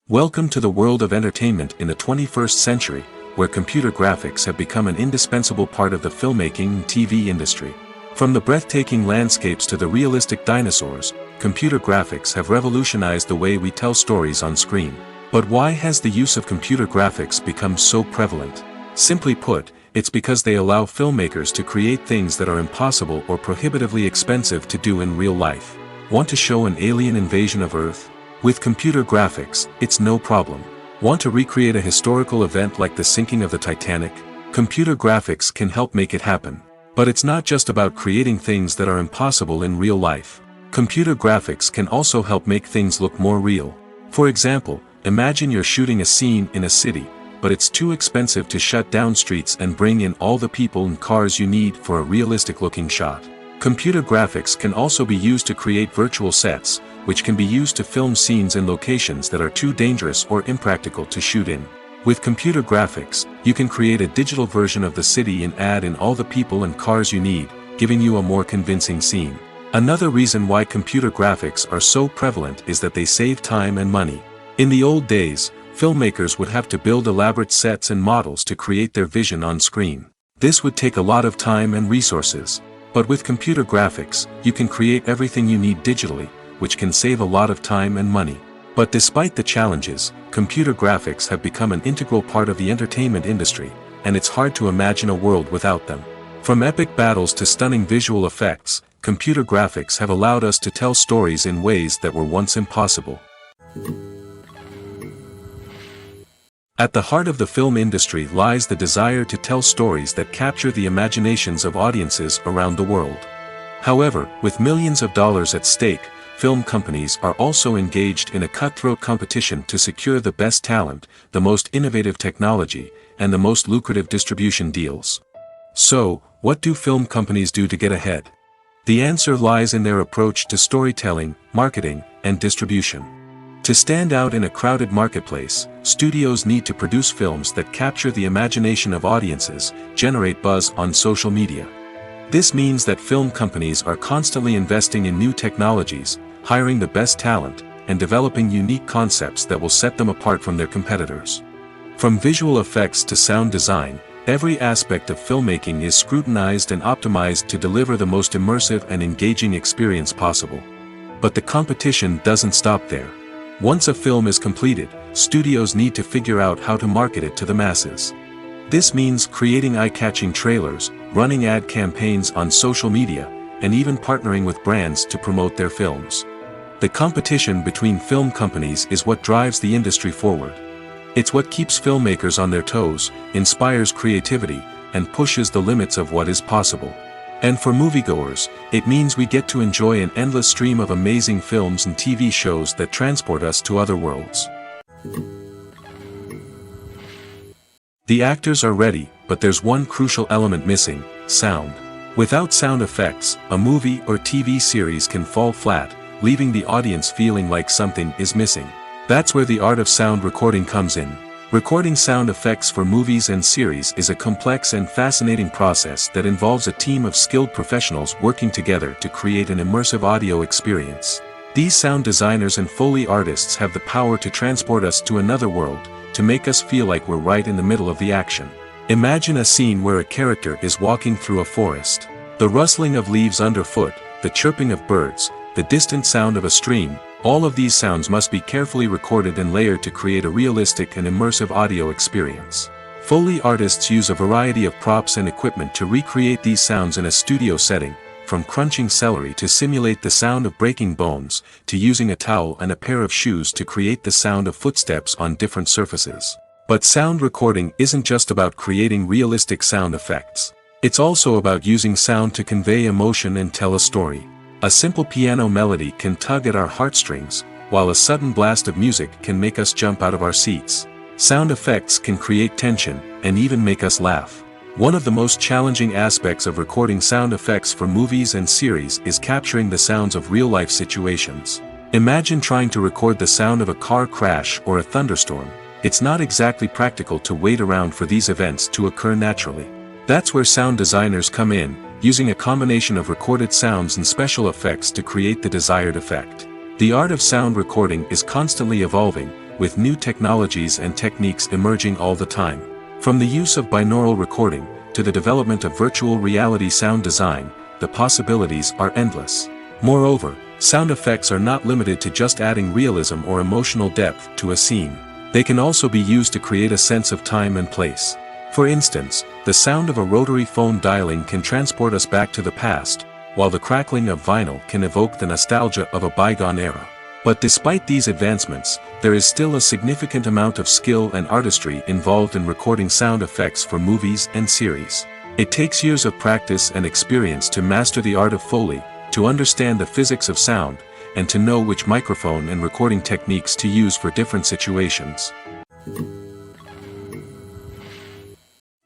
Welcome to the world of entertainment in the 21st century, where computer graphics have become an indispensable part of the filmmaking and TV industry. From the breathtaking landscapes to the realistic dinosaurs, computer graphics have revolutionized the way we tell stories on screen. But why has the use of computer graphics become so prevalent? Simply put, it's because they allow filmmakers to create things that are impossible or prohibitively expensive to do in real life. Want to show an alien invasion of Earth? With computer graphics, it's no problem. Want to recreate a historical event like the sinking of the Titanic? Computer graphics can help make it happen. But it's not just about creating things that are impossible in real life. Computer graphics can also help make things look more real. For example, imagine you're shooting a scene in a city, but it's too expensive to shut down streets and bring in all the people and cars you need for a realistic-looking shot. Computer graphics can also be used to create virtual sets, which can be used to film scenes in locations that are too dangerous or impractical to shoot in. With computer graphics, you can create a digital version of the city and add in all the people and cars you need, giving you a more convincing scene. Another reason why computer graphics are so prevalent is that they save time and money. In the old days, filmmakers would have to build elaborate sets and models to create their vision on screen. This would take a lot of time and resources. But with computer graphics, you can create everything you need digitally, which can save a lot of time and money. But despite the challenges, computer graphics have become an integral part of the entertainment industry, and it's hard to imagine a world without them. From epic battles to stunning visual effects, computer graphics have allowed us to tell stories in ways that were once impossible. At the heart of the film industry lies the desire to tell stories that capture the imaginations of audiences around the world. However, with millions of dollars at stake, film companies are also engaged in a cutthroat competition to secure the best talent, the most innovative technology, and the most lucrative distribution deals. So, what do film companies do to get ahead? The answer lies in their approach to storytelling, marketing, and distribution. To stand out in a crowded marketplace, studios need to produce films that capture the imagination of audiences, generate buzz on social media. This means that film companies are constantly investing in new technologies, hiring the best talent, and developing unique concepts that will set them apart from their competitors. From visual effects to sound design, every aspect of filmmaking is scrutinized and optimized to deliver the most immersive and engaging experience possible. But the competition doesn't stop there. Once a film is completed, studios need to figure out how to market it to the masses. This means creating eye-catching trailers, running ad campaigns on social media, and even partnering with brands to promote their films. The competition between film companies is what drives the industry forward. It's what keeps filmmakers on their toes, inspires creativity, and pushes the limits of what is possible. And for moviegoers, it means we get to enjoy an endless stream of amazing films and TV shows that transport us to other worlds. The actors are ready, but there's one crucial element missing: sound. Without sound effects, a movie or TV series can fall flat, leaving the audience feeling like something is missing. That's where the art of sound recording comes in. Recording sound effects for movies and series is a complex and fascinating process that involves a team of skilled professionals working together to create an immersive audio experience. These sound designers and Foley artists have the power to transport us to another world, to make us feel like we're right in the middle of the action. Imagine a scene where a character is walking through a forest. The rustling of leaves underfoot, the chirping of birds, the distant sound of a stream, all of these sounds must be carefully recorded and layered to create a realistic and immersive audio experience. Foley artists use a variety of props and equipment to recreate these sounds in a studio setting, from crunching celery to simulate the sound of breaking bones, to using a towel and a pair of shoes to create the sound of footsteps on different surfaces. But sound recording isn't just about creating realistic sound effects. It's also about using sound to convey emotion and tell a story. A simple piano melody can tug at our heartstrings, while a sudden blast of music can make us jump out of our seats. Sound effects can create tension, and even make us laugh. One of the most challenging aspects of recording sound effects for movies and series is capturing the sounds of real-life situations. Imagine trying to record the sound of a car crash or a thunderstorm. It's not exactly practical to wait around for these events to occur naturally. That's where sound designers come in, using a combination of recorded sounds and special effects to create the desired effect. The art of sound recording is constantly evolving, with new technologies and techniques emerging all the time. From the use of binaural recording, to the development of virtual reality sound design, the possibilities are endless. Moreover, sound effects are not limited to just adding realism or emotional depth to a scene. They can also be used to create a sense of time and place. For instance, the sound of a rotary phone dialing can transport us back to the past, while the crackling of vinyl can evoke the nostalgia of a bygone era. But despite these advancements, there is still a significant amount of skill and artistry involved in recording sound effects for movies and series. It takes years of practice and experience to master the art of Foley, to understand the physics of sound, and to know which microphone and recording techniques to use for different situations.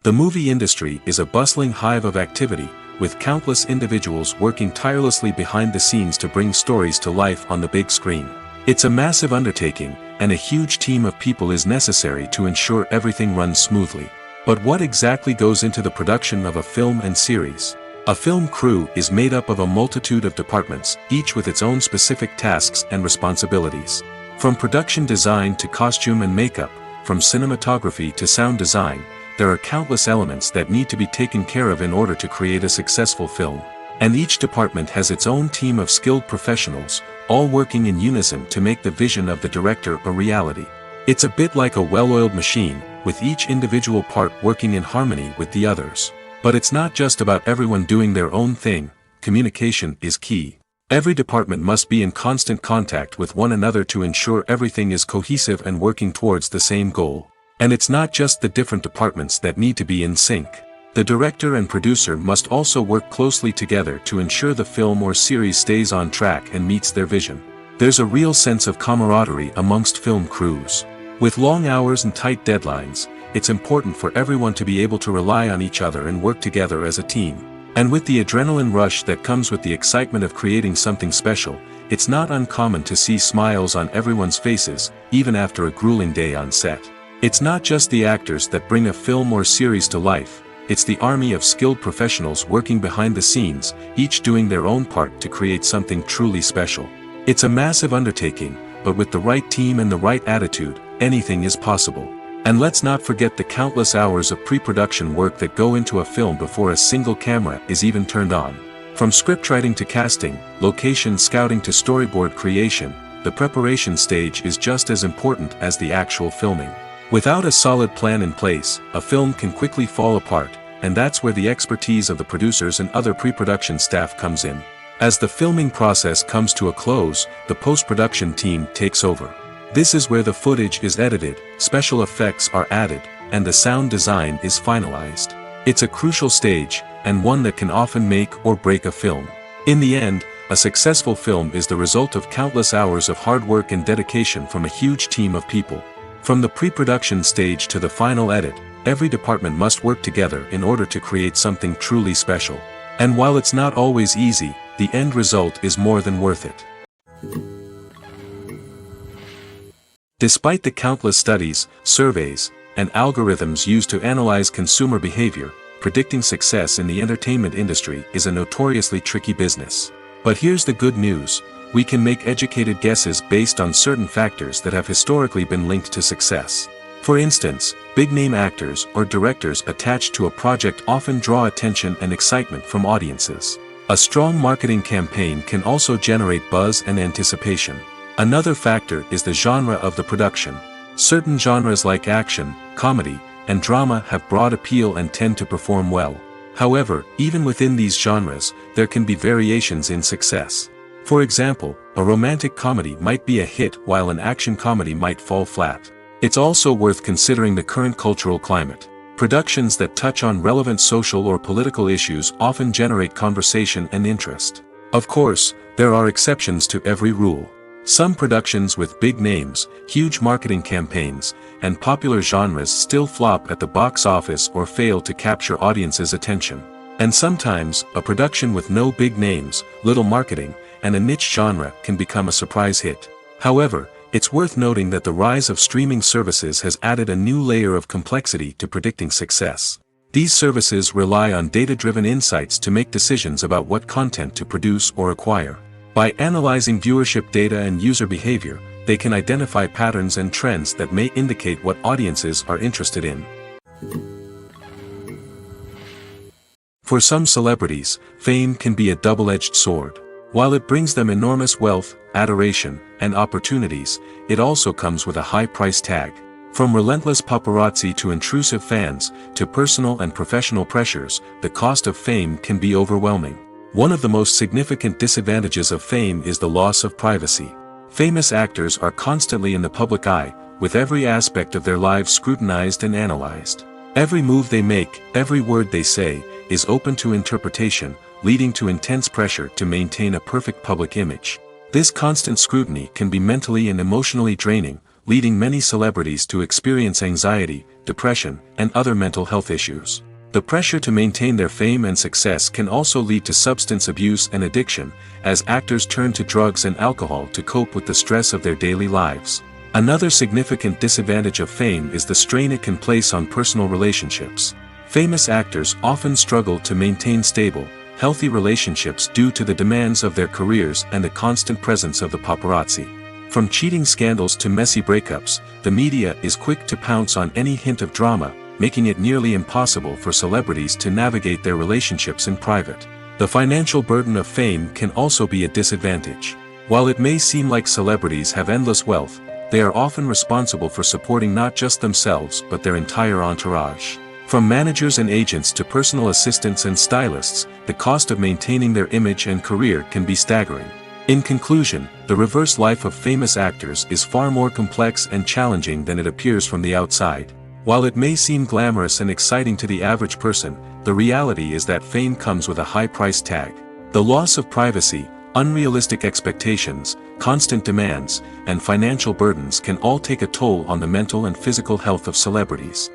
The movie industry is a bustling hive of activity, with countless individuals working tirelessly behind the scenes to bring stories to life on the big screen. It's a massive undertaking, and a huge team of people is necessary to ensure everything runs smoothly. But what exactly goes into the production of a film and series? A film crew is made up of a multitude of departments, each with its own specific tasks and responsibilities. From production design to costume and makeup, from cinematography to sound design, there are countless elements that need to be taken care of in order to create a successful film. And each department has its own team of skilled professionals, all working in unison to make the vision of the director a reality. It's a bit like a well-oiled machine, with each individual part working in harmony with the others. But it's not just about everyone doing their own thing. Communication is key. Every department must be in constant contact with one another to ensure everything is cohesive and working towards the same goal. And it's not just the different departments that need to be in sync. The director and producer must also work closely together to ensure the film or series stays on track and meets their vision. There's a real sense of camaraderie amongst film crews. With long hours and tight deadlines, it's important for everyone to be able to rely on each other and work together as a team. And with the adrenaline rush that comes with the excitement of creating something special, it's not uncommon to see smiles on everyone's faces, even after a grueling day on set. It's not just the actors that bring a film or series to life, it's the army of skilled professionals working behind the scenes, each doing their own part to create something truly special. It's a massive undertaking, but with the right team and the right attitude, anything is possible. And let's not forget the countless hours of pre-production work that go into a film before a single camera is even turned on. From scriptwriting to casting, location scouting to storyboard creation, the preparation stage is just as important as the actual filming. Without a solid plan in place, a film can quickly fall apart, and that's where the expertise of the producers and other pre-production staff comes in. As the filming process comes to a close, the post-production team takes over. This is where the footage is edited, special effects are added, and the sound design is finalized. It's a crucial stage, and one that can often make or break a film. In the end, a successful film is the result of countless hours of hard work and dedication from a huge team of people. From the pre-production stage to the final edit, every department must work together in order to create something truly special. And while it's not always easy, the end result is more than worth it. Despite the countless studies, surveys, and algorithms used to analyze consumer behavior, predicting success in the entertainment industry is a notoriously tricky business. But here's the good news. We can make educated guesses based on certain factors that have historically been linked to success. For instance, big-name actors or directors attached to a project often draw attention and excitement from audiences. A strong marketing campaign can also generate buzz and anticipation. Another factor is the genre of the production. Certain genres like action, comedy, and drama have broad appeal and tend to perform well. However, even within these genres, there can be variations in success. For example, a romantic comedy might be a hit while an action comedy might fall flat. It's also worth considering the current cultural climate. Productions that touch on relevant social or political issues often generate conversation and interest. Of course, there are exceptions to every rule. Some productions with big names, huge marketing campaigns, and popular genres still flop at the box office or fail to capture audiences' attention. And sometimes, a production with no big names, little marketing, and a niche genre can become a surprise hit. However, it's worth noting that the rise of streaming services has added a new layer of complexity to predicting success. These services rely on data-driven insights to make decisions about what content to produce or acquire. By analyzing viewership data and user behavior, they can identify patterns and trends that may indicate what audiences are interested in. For some celebrities, fame can be a double-edged sword. While it brings them enormous wealth, adoration, and opportunities, it also comes with a high price tag. From relentless paparazzi to intrusive fans, to personal and professional pressures, the cost of fame can be overwhelming. One of the most significant disadvantages of fame is the loss of privacy. Famous actors are constantly in the public eye, with every aspect of their lives scrutinized and analyzed. Every move they make, every word they say, is open to interpretation, leading to intense pressure to maintain a perfect public image. This constant scrutiny can be mentally and emotionally draining, leading many celebrities to experience anxiety, depression, and other mental health issues. The pressure to maintain their fame and success can also lead to substance abuse and addiction, as actors turn to drugs and alcohol to cope with the stress of their daily lives. Another significant disadvantage of fame is the strain it can place on personal relationships. Famous actors often struggle to maintain stable, healthy relationships due to the demands of their careers and the constant presence of the paparazzi. From cheating scandals to messy breakups, the media is quick to pounce on any hint of drama, making it nearly impossible for celebrities to navigate their relationships in private. The financial burden of fame can also be a disadvantage. While it may seem like celebrities have endless wealth, they are often responsible for supporting not just themselves but their entire entourage. From managers and agents to personal assistants and stylists, the cost of maintaining their image and career can be staggering. In conclusion, the reverse life of famous actors is far more complex and challenging than it appears from the outside. While it may seem glamorous and exciting to the average person, the reality is that fame comes with a high price tag. The loss of privacy, unrealistic expectations, constant demands, and financial burdens can all take a toll on the mental and physical health of celebrities.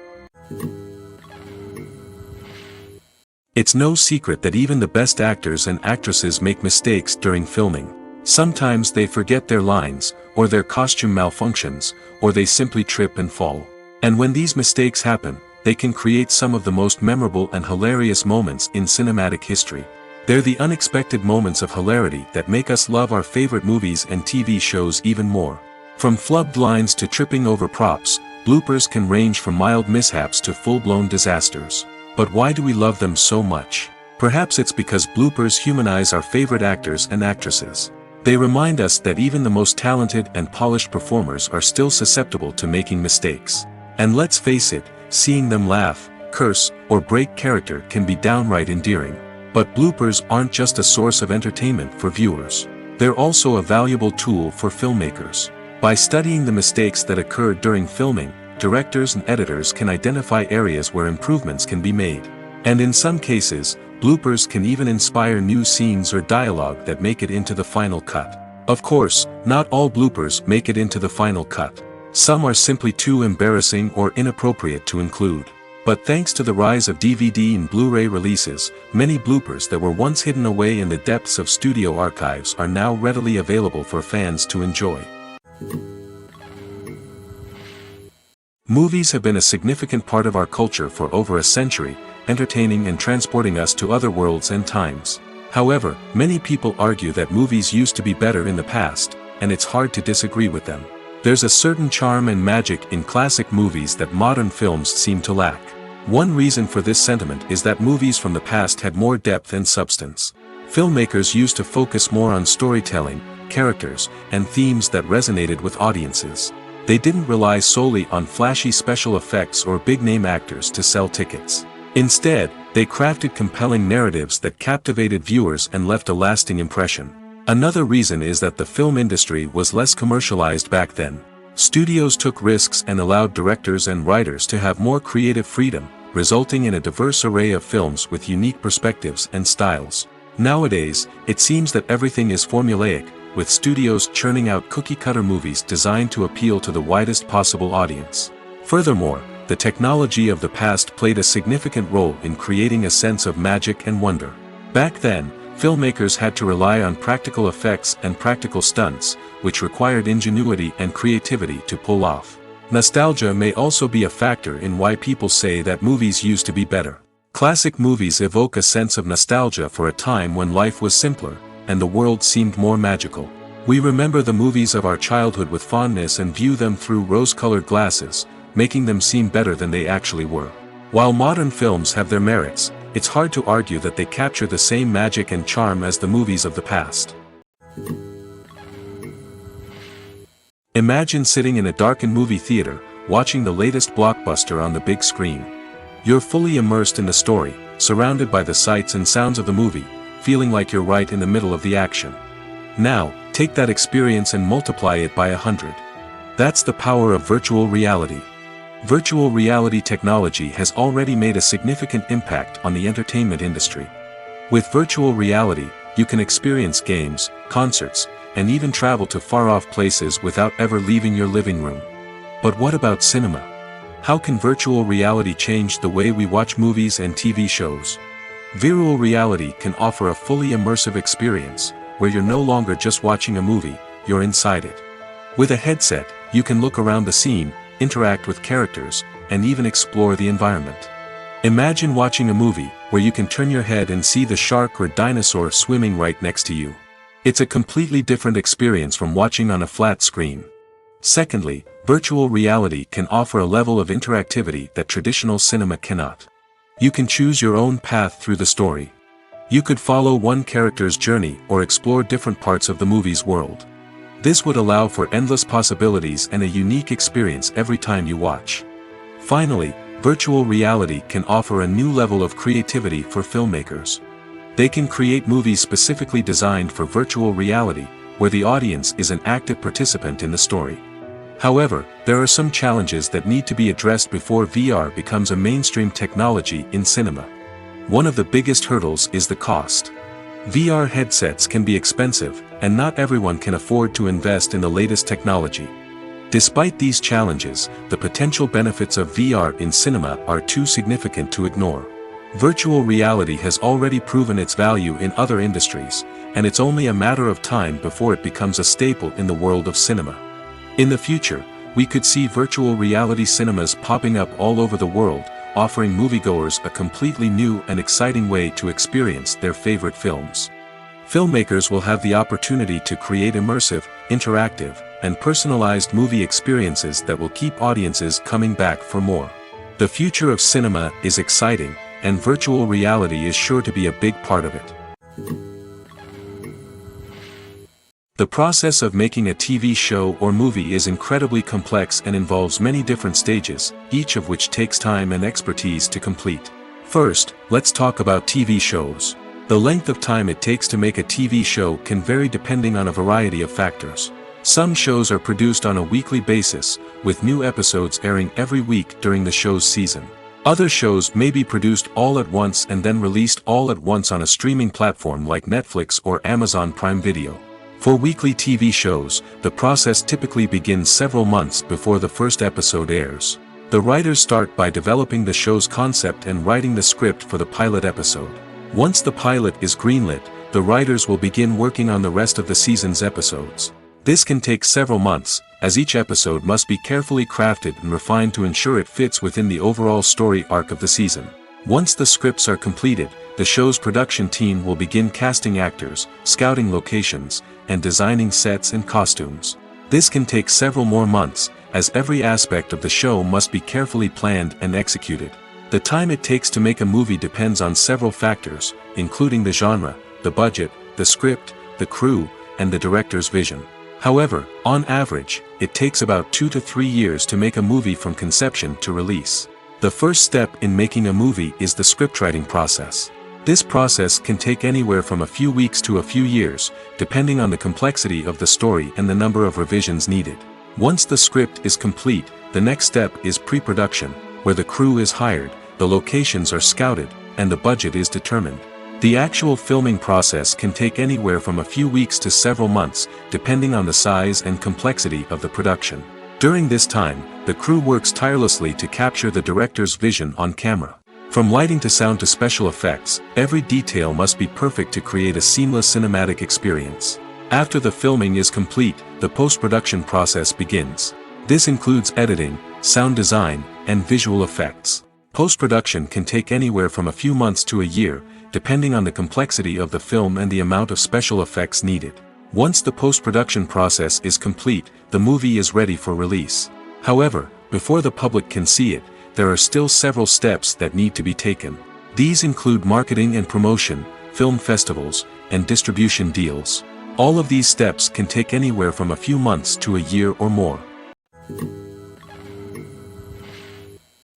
It's no secret that even the best actors and actresses make mistakes during filming. Sometimes they forget their lines, or their costume malfunctions, or they simply trip and fall. And when these mistakes happen, they can create some of the most memorable and hilarious moments in cinematic history. They're the unexpected moments of hilarity that make us love our favorite movies and TV shows even more. From flubbed lines to tripping over props, bloopers can range from mild mishaps to full-blown disasters. But why do we love them so much? Perhaps it's because bloopers humanize our favorite actors and actresses. They remind us that even the most talented and polished performers are still susceptible to making mistakes. And let's face it, seeing them laugh, curse, or break character can be downright endearing. But bloopers aren't just a source of entertainment for viewers. They're also a valuable tool for filmmakers. By studying the mistakes that occurred during filming, directors and editors can identify areas where improvements can be made. And in some cases, bloopers can even inspire new scenes or dialogue that make it into the final cut. Of course, not all bloopers make it into the final cut. Some are simply too embarrassing or inappropriate to include. But thanks to the rise of DVD and Blu-ray releases, many bloopers that were once hidden away in the depths of studio archives are now readily available for fans to enjoy. Movies have been a significant part of our culture for over a century, entertaining and transporting us to other worlds and times. However, many people argue that movies used to be better in the past, and it's hard to disagree with them. There's a certain charm and magic in classic movies that modern films seem to lack. One reason for this sentiment is that movies from the past had more depth and substance. Filmmakers used to focus more on storytelling, characters, and themes that resonated with audiences. They didn't rely solely on flashy special effects or big-name actors to sell tickets. Instead, they crafted compelling narratives that captivated viewers and left a lasting impression. Another reason is that the film industry was less commercialized back then. Studios took risks and allowed directors and writers to have more creative freedom, resulting in a diverse array of films with unique perspectives and styles. Nowadays, it seems that everything is formulaic, with studios churning out cookie-cutter movies designed to appeal to the widest possible audience. Furthermore, the technology of the past played a significant role in creating a sense of magic and wonder. Back then, filmmakers had to rely on practical effects and practical stunts, which required ingenuity and creativity to pull off. Nostalgia may also be a factor in why people say that movies used to be better. Classic movies evoke a sense of nostalgia for a time when life was simpler, and the world seemed more magical. We remember the movies of our childhood with fondness and view them through rose-colored glasses, making them seem better than they actually were. While modern films have their merits, it's hard to argue that they capture the same magic and charm as the movies of the past. Imagine sitting in a darkened movie theater, watching the latest blockbuster on the big screen. You're fully immersed in the story, surrounded by the sights and sounds of the movie, feeling like you're right in the middle of the action. Now, take that experience and multiply it by 100. That's the power of virtual reality. Virtual reality technology has already made a significant impact on the entertainment industry. With virtual reality, you can experience games, concerts, and even travel to far-off places without ever leaving your living room. But what about cinema? How can virtual reality change the way we watch movies and TV shows? Virtual reality can offer a fully immersive experience, where you're no longer just watching a movie, you're inside it. With a headset, you can look around the scene, interact with characters, and even explore the environment. Imagine watching a movie where you can turn your head and see the shark or dinosaur swimming right next to you. It's a completely different experience from watching on a flat screen. Secondly, virtual reality can offer a level of interactivity that traditional cinema cannot. You can choose your own path through the story. You could follow one character's journey or explore different parts of the movie's world. This would allow for endless possibilities and a unique experience every time you watch. Finally, virtual reality can offer a new level of creativity for filmmakers. They can create movies specifically designed for virtual reality, where the audience is an active participant in the story. However, there are some challenges that need to be addressed before VR becomes a mainstream technology in cinema. One of the biggest hurdles is the cost. VR headsets can be expensive, and not everyone can afford to invest in the latest technology. Despite these challenges, the potential benefits of VR in cinema are too significant to ignore. Virtual reality has already proven its value in other industries, and it's only a matter of time before it becomes a staple in the world of cinema. In the future, we could see virtual reality cinemas popping up all over the world, offering moviegoers a completely new and exciting way to experience their favorite films. Filmmakers will have the opportunity to create immersive, interactive, and personalized movie experiences that will keep audiences coming back for more. The future of cinema is exciting, and virtual reality is sure to be a big part of it. The process of making a TV show or movie is incredibly complex and involves many different stages, each of which takes time and expertise to complete. First, let's talk about TV shows. The length of time it takes to make a TV show can vary depending on a variety of factors. Some shows are produced on a weekly basis, with new episodes airing every week during the show's season. Other shows may be produced all at once and then released all at once on a streaming platform like Netflix or Amazon Prime Video. For weekly TV shows, the process typically begins several months before the first episode airs. The writers start by developing the show's concept and writing the script for the pilot episode. Once the pilot is greenlit, the writers will begin working on the rest of the season's episodes. This can take several months, as each episode must be carefully crafted and refined to ensure it fits within the overall story arc of the season. Once the scripts are completed, the show's production team will begin casting actors, scouting locations, and designing sets and costumes. This can take several more months, as every aspect of the show must be carefully planned and executed. The time it takes to make a movie depends on several factors, including the genre, the budget, the script, the crew, and the director's vision. However, on average, it takes about 2 to 3 years to make a movie from conception to release. The first step in making a movie is the scriptwriting process. This process can take anywhere from a few weeks to a few years, depending on the complexity of the story and the number of revisions needed. Once the script is complete, the next step is pre-production, where the crew is hired, the locations are scouted, and the budget is determined. The actual filming process can take anywhere from a few weeks to several months, depending on the size and complexity of the production. During this time, the crew works tirelessly to capture the director's vision on camera. From lighting to sound to special effects, every detail must be perfect to create a seamless cinematic experience. After the filming is complete, the post-production process begins. This includes editing, sound design, and visual effects. Post-production can take anywhere from a few months to a year, depending on the complexity of the film and the amount of special effects needed. Once the post-production process is complete, the movie is ready for release. However, before the public can see it, there are still several steps that need to be taken. These include marketing and promotion, film festivals, and distribution deals. All of these steps can take anywhere from a few months to a year or more.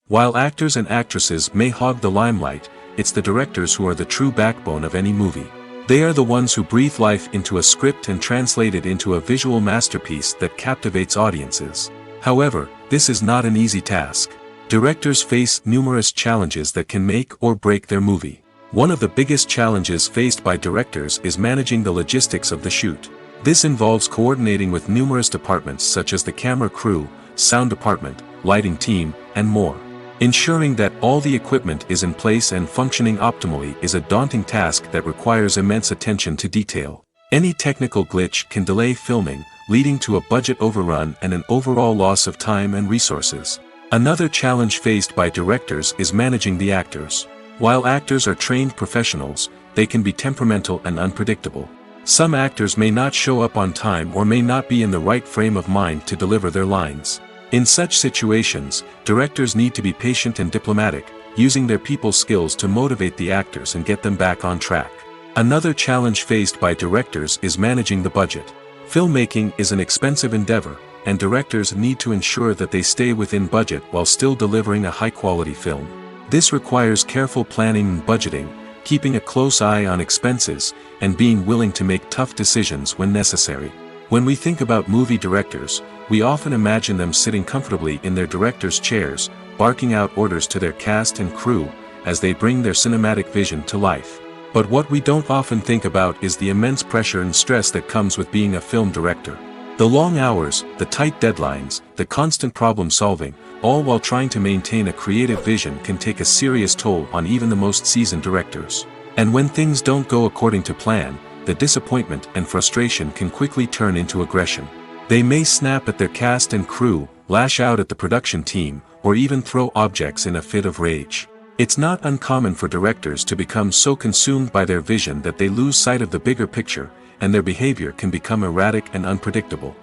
While actors and actresses may hog the limelight, it's the directors who are the true backbone of any movie. They are the ones who breathe life into a script and translate it into a visual masterpiece that captivates audiences. However, this is not an easy task. Directors face numerous challenges that can make or break their movie. One of the biggest challenges faced by directors is managing the logistics of the shoot. This involves coordinating with numerous departments such as the camera crew, sound department, lighting team, and more. Ensuring that all the equipment is in place and functioning optimally is a daunting task that requires immense attention to detail. Any technical glitch can delay filming, leading to a budget overrun and an overall loss of time and resources. Another challenge faced by directors is managing the actors. While actors are trained professionals, they can be temperamental and unpredictable. Some actors may not show up on time or may not be in the right frame of mind to deliver their lines. In such situations, directors need to be patient and diplomatic, using their people skills to motivate the actors and get them back on track. Another challenge faced by directors is managing the budget. Filmmaking is an expensive endeavor, and directors need to ensure that they stay within budget while still delivering a high-quality film. This requires careful planning and budgeting, keeping a close eye on expenses, and being willing to make tough decisions when necessary. When we think about movie directors, we often imagine them sitting comfortably in their director's chairs, barking out orders to their cast and crew, as they bring their cinematic vision to life. But what we don't often think about is the immense pressure and stress that comes with being a film director. The long hours, the tight deadlines, the constant problem solving, all while trying to maintain a creative vision can take a serious toll on even the most seasoned directors. And when things don't go according to plan, the disappointment and frustration can quickly turn into aggression. They may snap at their cast and crew, lash out at the production team, or even throw objects in a fit of rage. It's not uncommon for directors to become so consumed by their vision that they lose sight of the bigger picture, and their behavior can become erratic and unpredictable.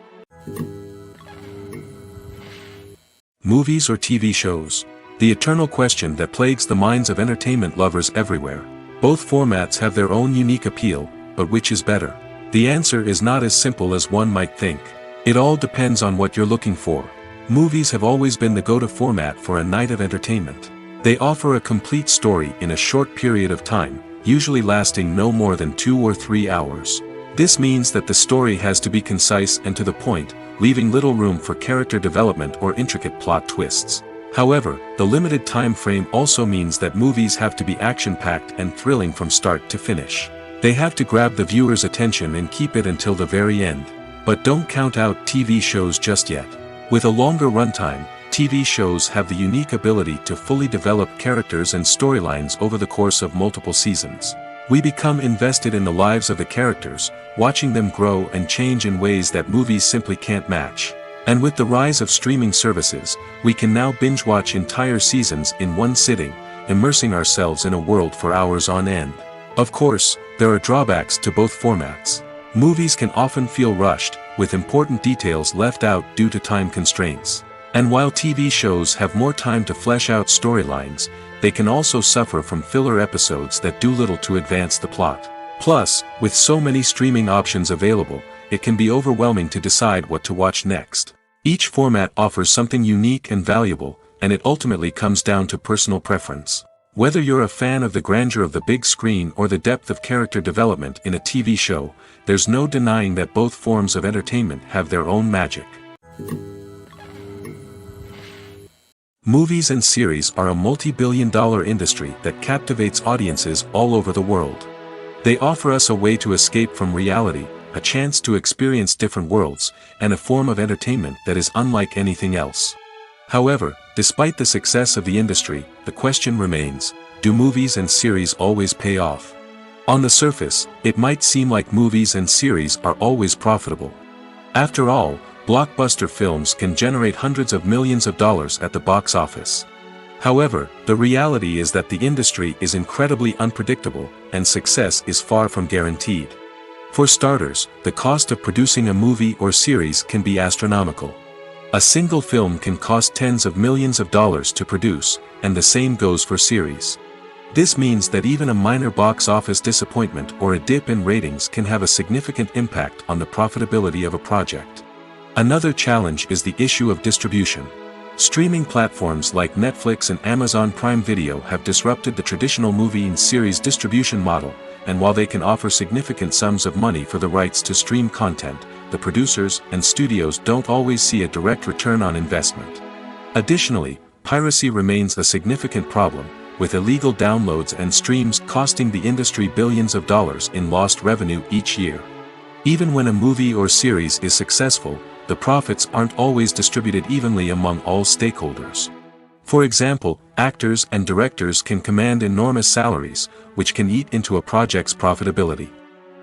Movies or TV shows? The eternal question that plagues the minds of entertainment lovers everywhere. Both formats have their own unique appeal, but which is better? The answer is not as simple as one might think. It all depends on what you're looking for. Movies have always been the go-to format for a night of entertainment. They offer a complete story in a short period of time, usually lasting no more than 2 or 3 hours. This means that the story has to be concise and to the point, leaving little room for character development or intricate plot twists. However, the limited time frame also means that movies have to be action-packed and thrilling from start to finish. They have to grab the viewer's attention and keep it until the very end. But don't count out TV shows just yet. With a longer runtime, TV shows have the unique ability to fully develop characters and storylines over the course of multiple seasons. We become invested in the lives of the characters, watching them grow and change in ways that movies simply can't match. And with the rise of streaming services, we can now binge-watch entire seasons in one sitting, immersing ourselves in a world for hours on end. Of course, there are drawbacks to both formats. Movies can often feel rushed, with important details left out due to time constraints. And while TV shows have more time to flesh out storylines, they can also suffer from filler episodes that do little to advance the plot. Plus, with so many streaming options available, it can be overwhelming to decide what to watch next. Each format offers something unique and valuable, and it ultimately comes down to personal preference. Whether you're a fan of the grandeur of the big screen or the depth of character development in a TV show, there's no denying that both forms of entertainment have their own magic. Movies and series are a multi-billion-dollar industry that captivates audiences all over the world. They offer us a way to escape from reality, a chance to experience different worlds, and a form of entertainment that is unlike anything else. However, despite the success of the industry, the question remains, do movies and series always pay off? On the surface, it might seem like movies and series are always profitable. After all, blockbuster films can generate hundreds of millions of dollars at the box office. However, the reality is that the industry is incredibly unpredictable, and success is far from guaranteed. For starters, the cost of producing a movie or series can be astronomical. A single film can cost tens of millions of dollars to produce, and the same goes for series. This means that even a minor box office disappointment or a dip in ratings can have a significant impact on the profitability of a project. Another challenge is the issue of distribution. Streaming platforms like Netflix and Amazon Prime Video have disrupted the traditional movie and series distribution model, and while they can offer significant sums of money for the rights to stream content, the producers and studios don't always see a direct return on investment. Additionally, piracy remains a significant problem, with illegal downloads and streams costing the industry billions of dollars in lost revenue each year. Even when a movie or series is successful, the profits aren't always distributed evenly among all stakeholders. For example, actors and directors can command enormous salaries, which can eat into a project's profitability.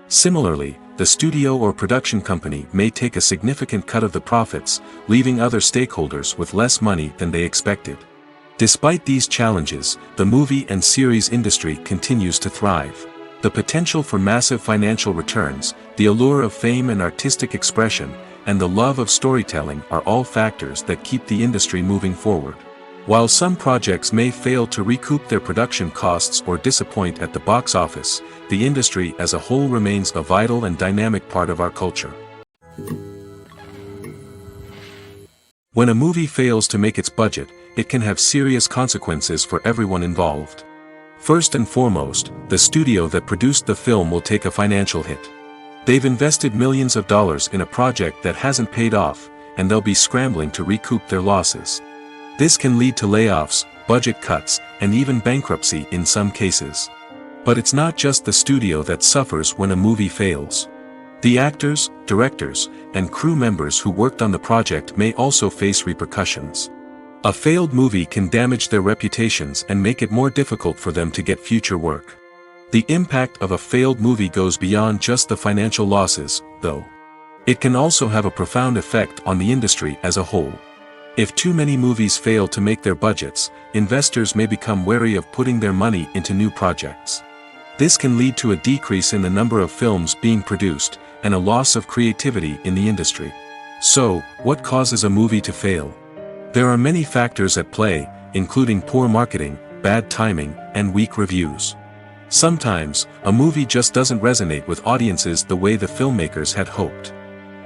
Similarly, the studio or production company may take a significant cut of the profits, leaving other stakeholders with less money than they expected. Despite these challenges, the movie and series industry continues to thrive. The potential for massive financial returns, the allure of fame and artistic expression, and the love of storytelling are all factors that keep the industry moving forward. While some projects may fail to recoup their production costs or disappoint at the box office, the industry as a whole remains a vital and dynamic part of our culture. When a movie fails to make its budget, it can have serious consequences for everyone involved. First and foremost, the studio that produced the film will take a financial hit. They've invested millions of dollars in a project that hasn't paid off, and they'll be scrambling to recoup their losses. This can lead to layoffs, budget cuts, and even bankruptcy in some cases. But it's not just the studio that suffers when a movie fails. The actors, directors, and crew members who worked on the project may also face repercussions. A failed movie can damage their reputations and make it more difficult for them to get future work. The impact of a failed movie goes beyond just the financial losses, though. It can also have a profound effect on the industry as a whole. If too many movies fail to make their budgets, investors may become wary of putting their money into new projects. This can lead to a decrease in the number of films being produced, and a loss of creativity in the industry. So, what causes a movie to fail? There are many factors at play, including poor marketing, bad timing, and weak reviews. Sometimes, a movie just doesn't resonate with audiences the way the filmmakers had hoped.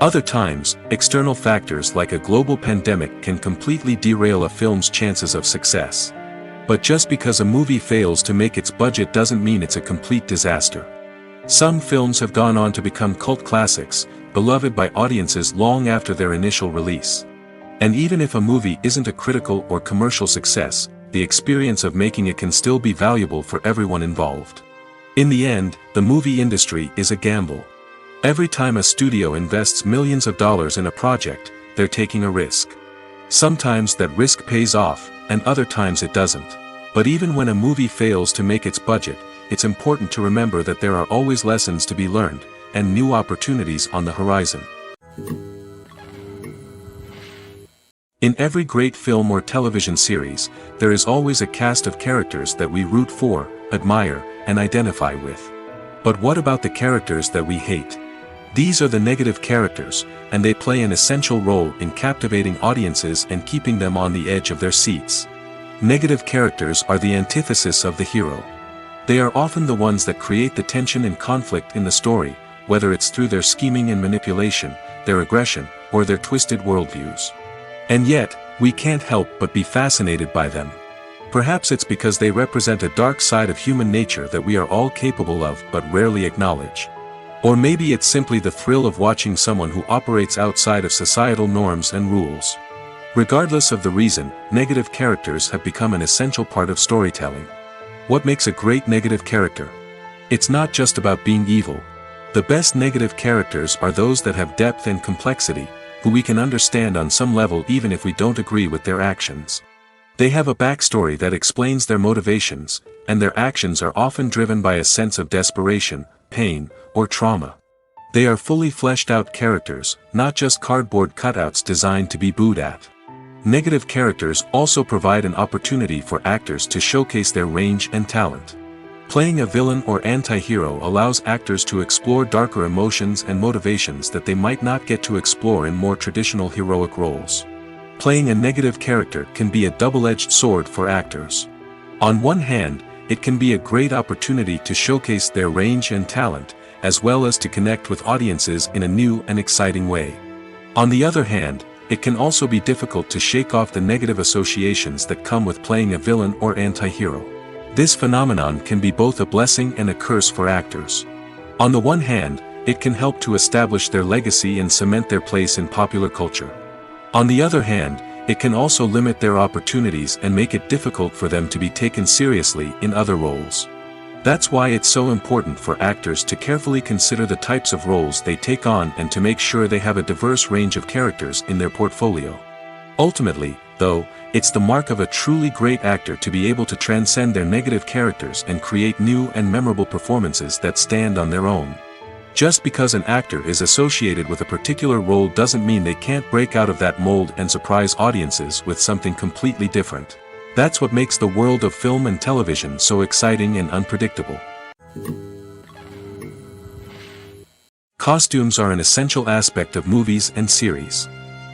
Other times, external factors like a global pandemic can completely derail a film's chances of success. But just because a movie fails to make its budget doesn't mean it's a complete disaster. Some films have gone on to become cult classics, beloved by audiences long after their initial release. And even if a movie isn't a critical or commercial success, the experience of making it can still be valuable for everyone involved. In the end, the movie industry is a gamble. Every time a studio invests millions of dollars in a project, they're taking a risk. Sometimes that risk pays off, and other times it doesn't. But even when a movie fails to make its budget, it's important to remember that there are always lessons to be learned, and new opportunities on the horizon. In every great film or television series, there is always a cast of characters that we root for, admire, and identify with. But what about the characters that we hate? These are the negative characters, and they play an essential role in captivating audiences and keeping them on the edge of their seats. Negative characters are the antithesis of the hero. They are often the ones that create the tension and conflict in the story, whether it's through their scheming and manipulation, their aggression, or their twisted worldviews. And yet, we can't help but be fascinated by them. Perhaps it's because they represent a dark side of human nature that we are all capable of but rarely acknowledge. Or maybe it's simply the thrill of watching someone who operates outside of societal norms and rules. Regardless of the reason, negative characters have become an essential part of storytelling. What makes a great negative character? It's not just about being evil. The best negative characters are those that have depth and complexity, who we can understand on some level even if we don't agree with their actions. They have a backstory that explains their motivations, and their actions are often driven by a sense of desperation, pain, or trauma. They are fully fleshed out characters, not just cardboard cutouts designed to be booed at. Negative characters also provide an opportunity for actors to showcase their range and talent. Playing a villain or anti-hero allows actors to explore darker emotions and motivations that they might not get to explore in more traditional heroic roles. Playing a negative character can be a double-edged sword for actors. On one hand, it can be a great opportunity to showcase their range and talent, as well as to connect with audiences in a new and exciting way. On the other hand, it can also be difficult to shake off the negative associations that come with playing a villain or anti-hero. This phenomenon can be both a blessing and a curse for actors. On the one hand, it can help to establish their legacy and cement their place in popular culture. On the other hand, it can also limit their opportunities and make it difficult for them to be taken seriously in other roles. That's why it's so important for actors to carefully consider the types of roles they take on and to make sure they have a diverse range of characters in their portfolio. Ultimately, though, it's the mark of a truly great actor to be able to transcend their negative characters and create new and memorable performances that stand on their own. Just because an actor is associated with a particular role doesn't mean they can't break out of that mold and surprise audiences with something completely different. That's what makes the world of film and television so exciting and unpredictable. Costumes are an essential aspect of movies and series.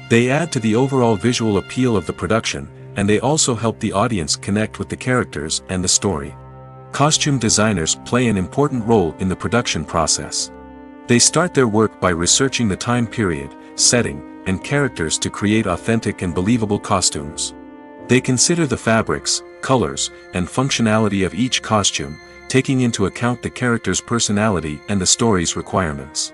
They add to the overall visual appeal of the production, and they also help the audience connect with the characters and the story. Costume designers play an important role in the production process. They start their work by researching the time period, setting, and characters to create authentic and believable costumes. They consider the fabrics, colors, and functionality of each costume, taking into account the character's personality and the story's requirements.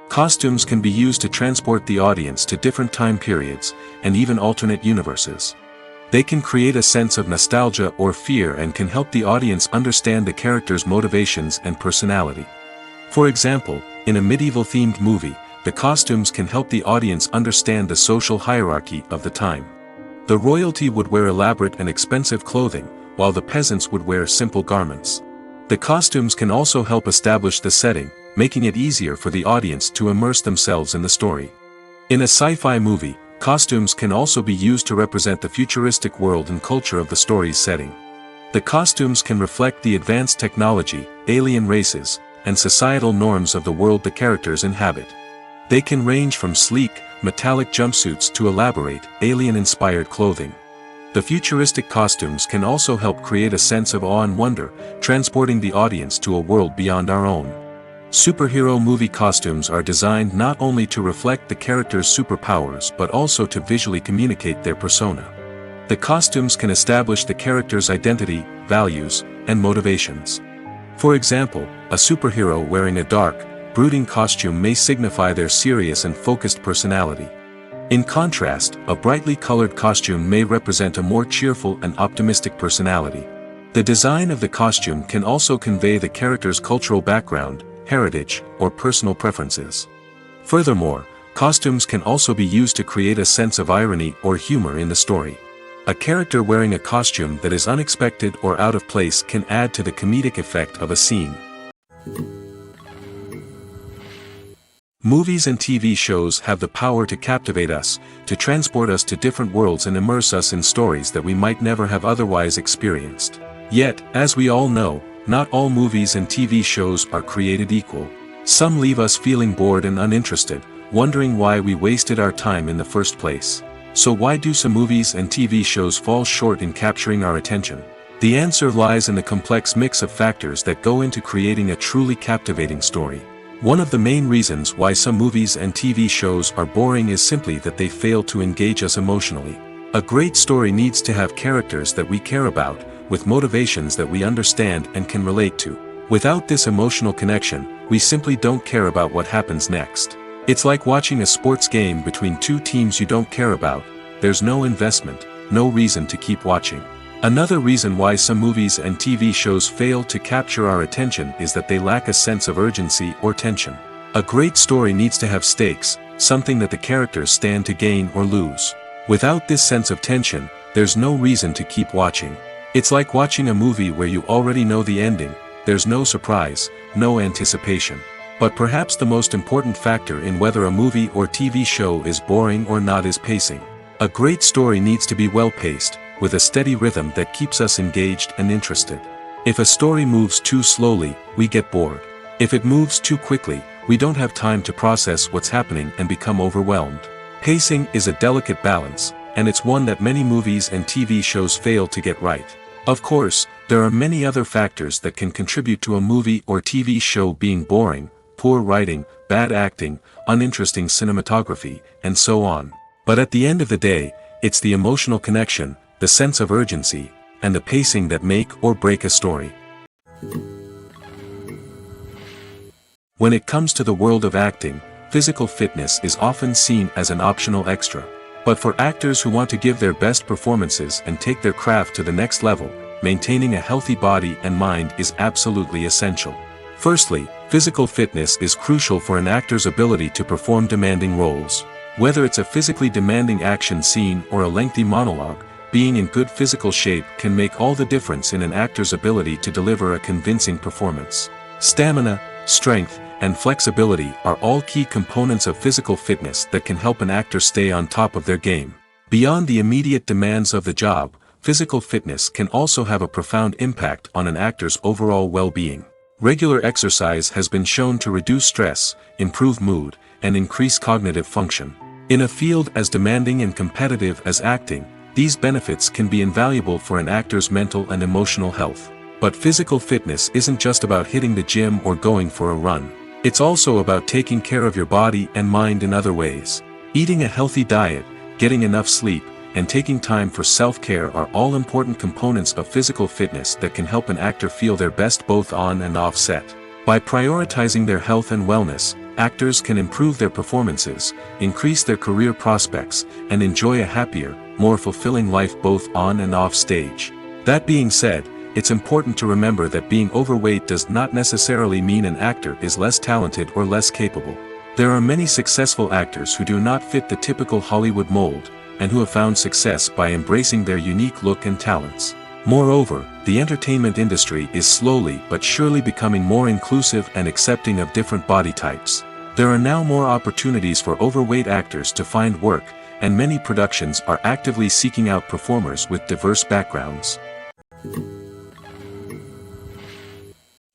Costumes can be used to transport the audience to different time periods, and even alternate universes. They can create a sense of nostalgia or fear and can help the audience understand the character's motivations and personality. For example, in a medieval-themed movie, the costumes can help the audience understand the social hierarchy of the time. The royalty would wear elaborate and expensive clothing, while the peasants would wear simple garments. The costumes can also help establish the setting, making it easier for the audience to immerse themselves in the story. In a sci-fi movie, costumes can also be used to represent the futuristic world and culture of the story's setting. The costumes can reflect the advanced technology, alien races, and societal norms of the world the characters inhabit. They can range from sleek, metallic jumpsuits to elaborate, alien-inspired clothing. The futuristic costumes can also help create a sense of awe and wonder, transporting the audience to a world beyond our own. Superhero movie costumes are designed not only to reflect the character's superpowers but also to visually communicate their persona. The costumes can establish the character's identity, values, and motivations. For example, a superhero wearing a dark, brooding costume may signify their serious and focused personality. In contrast, a brightly colored costume may represent a more cheerful and optimistic personality. The design of the costume can also convey the character's cultural background, heritage, or personal preferences. Furthermore, costumes can also be used to create a sense of irony or humor in the story. A character wearing a costume that is unexpected or out of place can add to the comedic effect of a scene. Movies and TV shows have the power to captivate us, to transport us to different worlds and immerse us in stories that we might never have otherwise experienced. Yet, as we all know, not all movies and TV shows are created equal. Some leave us feeling bored and uninterested, wondering why we wasted our time in the first place. So why do some movies and TV shows fall short in capturing our attention? The answer lies in the complex mix of factors that go into creating a truly captivating story. One of the main reasons why some movies and TV shows are boring is simply that they fail to engage us emotionally. A great story needs to have characters that we care about, with motivations that we understand and can relate to. Without this emotional connection, we simply don't care about what happens next. It's like watching a sports game between two teams you don't care about, there's no investment, no reason to keep watching. Another reason why some movies and TV shows fail to capture our attention is that they lack a sense of urgency or tension. A great story needs to have stakes, something that the characters stand to gain or lose. Without this sense of tension, there's no reason to keep watching. It's like watching a movie where you already know the ending, there's no surprise, no anticipation. But perhaps the most important factor in whether a movie or TV show is boring or not is pacing. A great story needs to be well-paced, with a steady rhythm that keeps us engaged and interested. If a story moves too slowly, we get bored. If it moves too quickly, we don't have time to process what's happening and become overwhelmed. Pacing is a delicate balance, and it's one that many movies and TV shows fail to get right. Of course, there are many other factors that can contribute to a movie or TV show being boring: poor writing, bad acting, uninteresting cinematography, and so on. But at the end of the day, it's the emotional connection, the sense of urgency, and the pacing that make or break a story. When it comes to the world of acting, physical fitness is often seen as an optional extra. But for actors who want to give their best performances and take their craft to the next level, maintaining a healthy body and mind is absolutely essential. Firstly, physical fitness is crucial for an actor's ability to perform demanding roles. Whether it's a physically demanding action scene or a lengthy monologue, being in good physical shape can make all the difference in an actor's ability to deliver a convincing performance. Stamina, strength, and flexibility are all key components of physical fitness that can help an actor stay on top of their game. Beyond the immediate demands of the job, physical fitness can also have a profound impact on an actor's overall well-being. Regular exercise has been shown to reduce stress, improve mood, and increase cognitive function. In a field as demanding and competitive as acting, these benefits can be invaluable for an actor's mental and emotional health. But physical fitness isn't just about hitting the gym or going for a run. It's also about taking care of your body and mind in other ways. Eating a healthy diet, getting enough sleep, and taking time for self-care are all important components of physical fitness that can help an actor feel their best both on and off set. By prioritizing their health and wellness, actors can improve their performances, increase their career prospects, and enjoy a happier, more fulfilling life both on and off stage. That being said, it's important to remember that being overweight does not necessarily mean an actor is less talented or less capable. There are many successful actors who do not fit the typical Hollywood mold, and who have found success by embracing their unique look and talents. Moreover, the entertainment industry is slowly but surely becoming more inclusive and accepting of different body types. There are now more opportunities for overweight actors to find work, and many productions are actively seeking out performers with diverse backgrounds.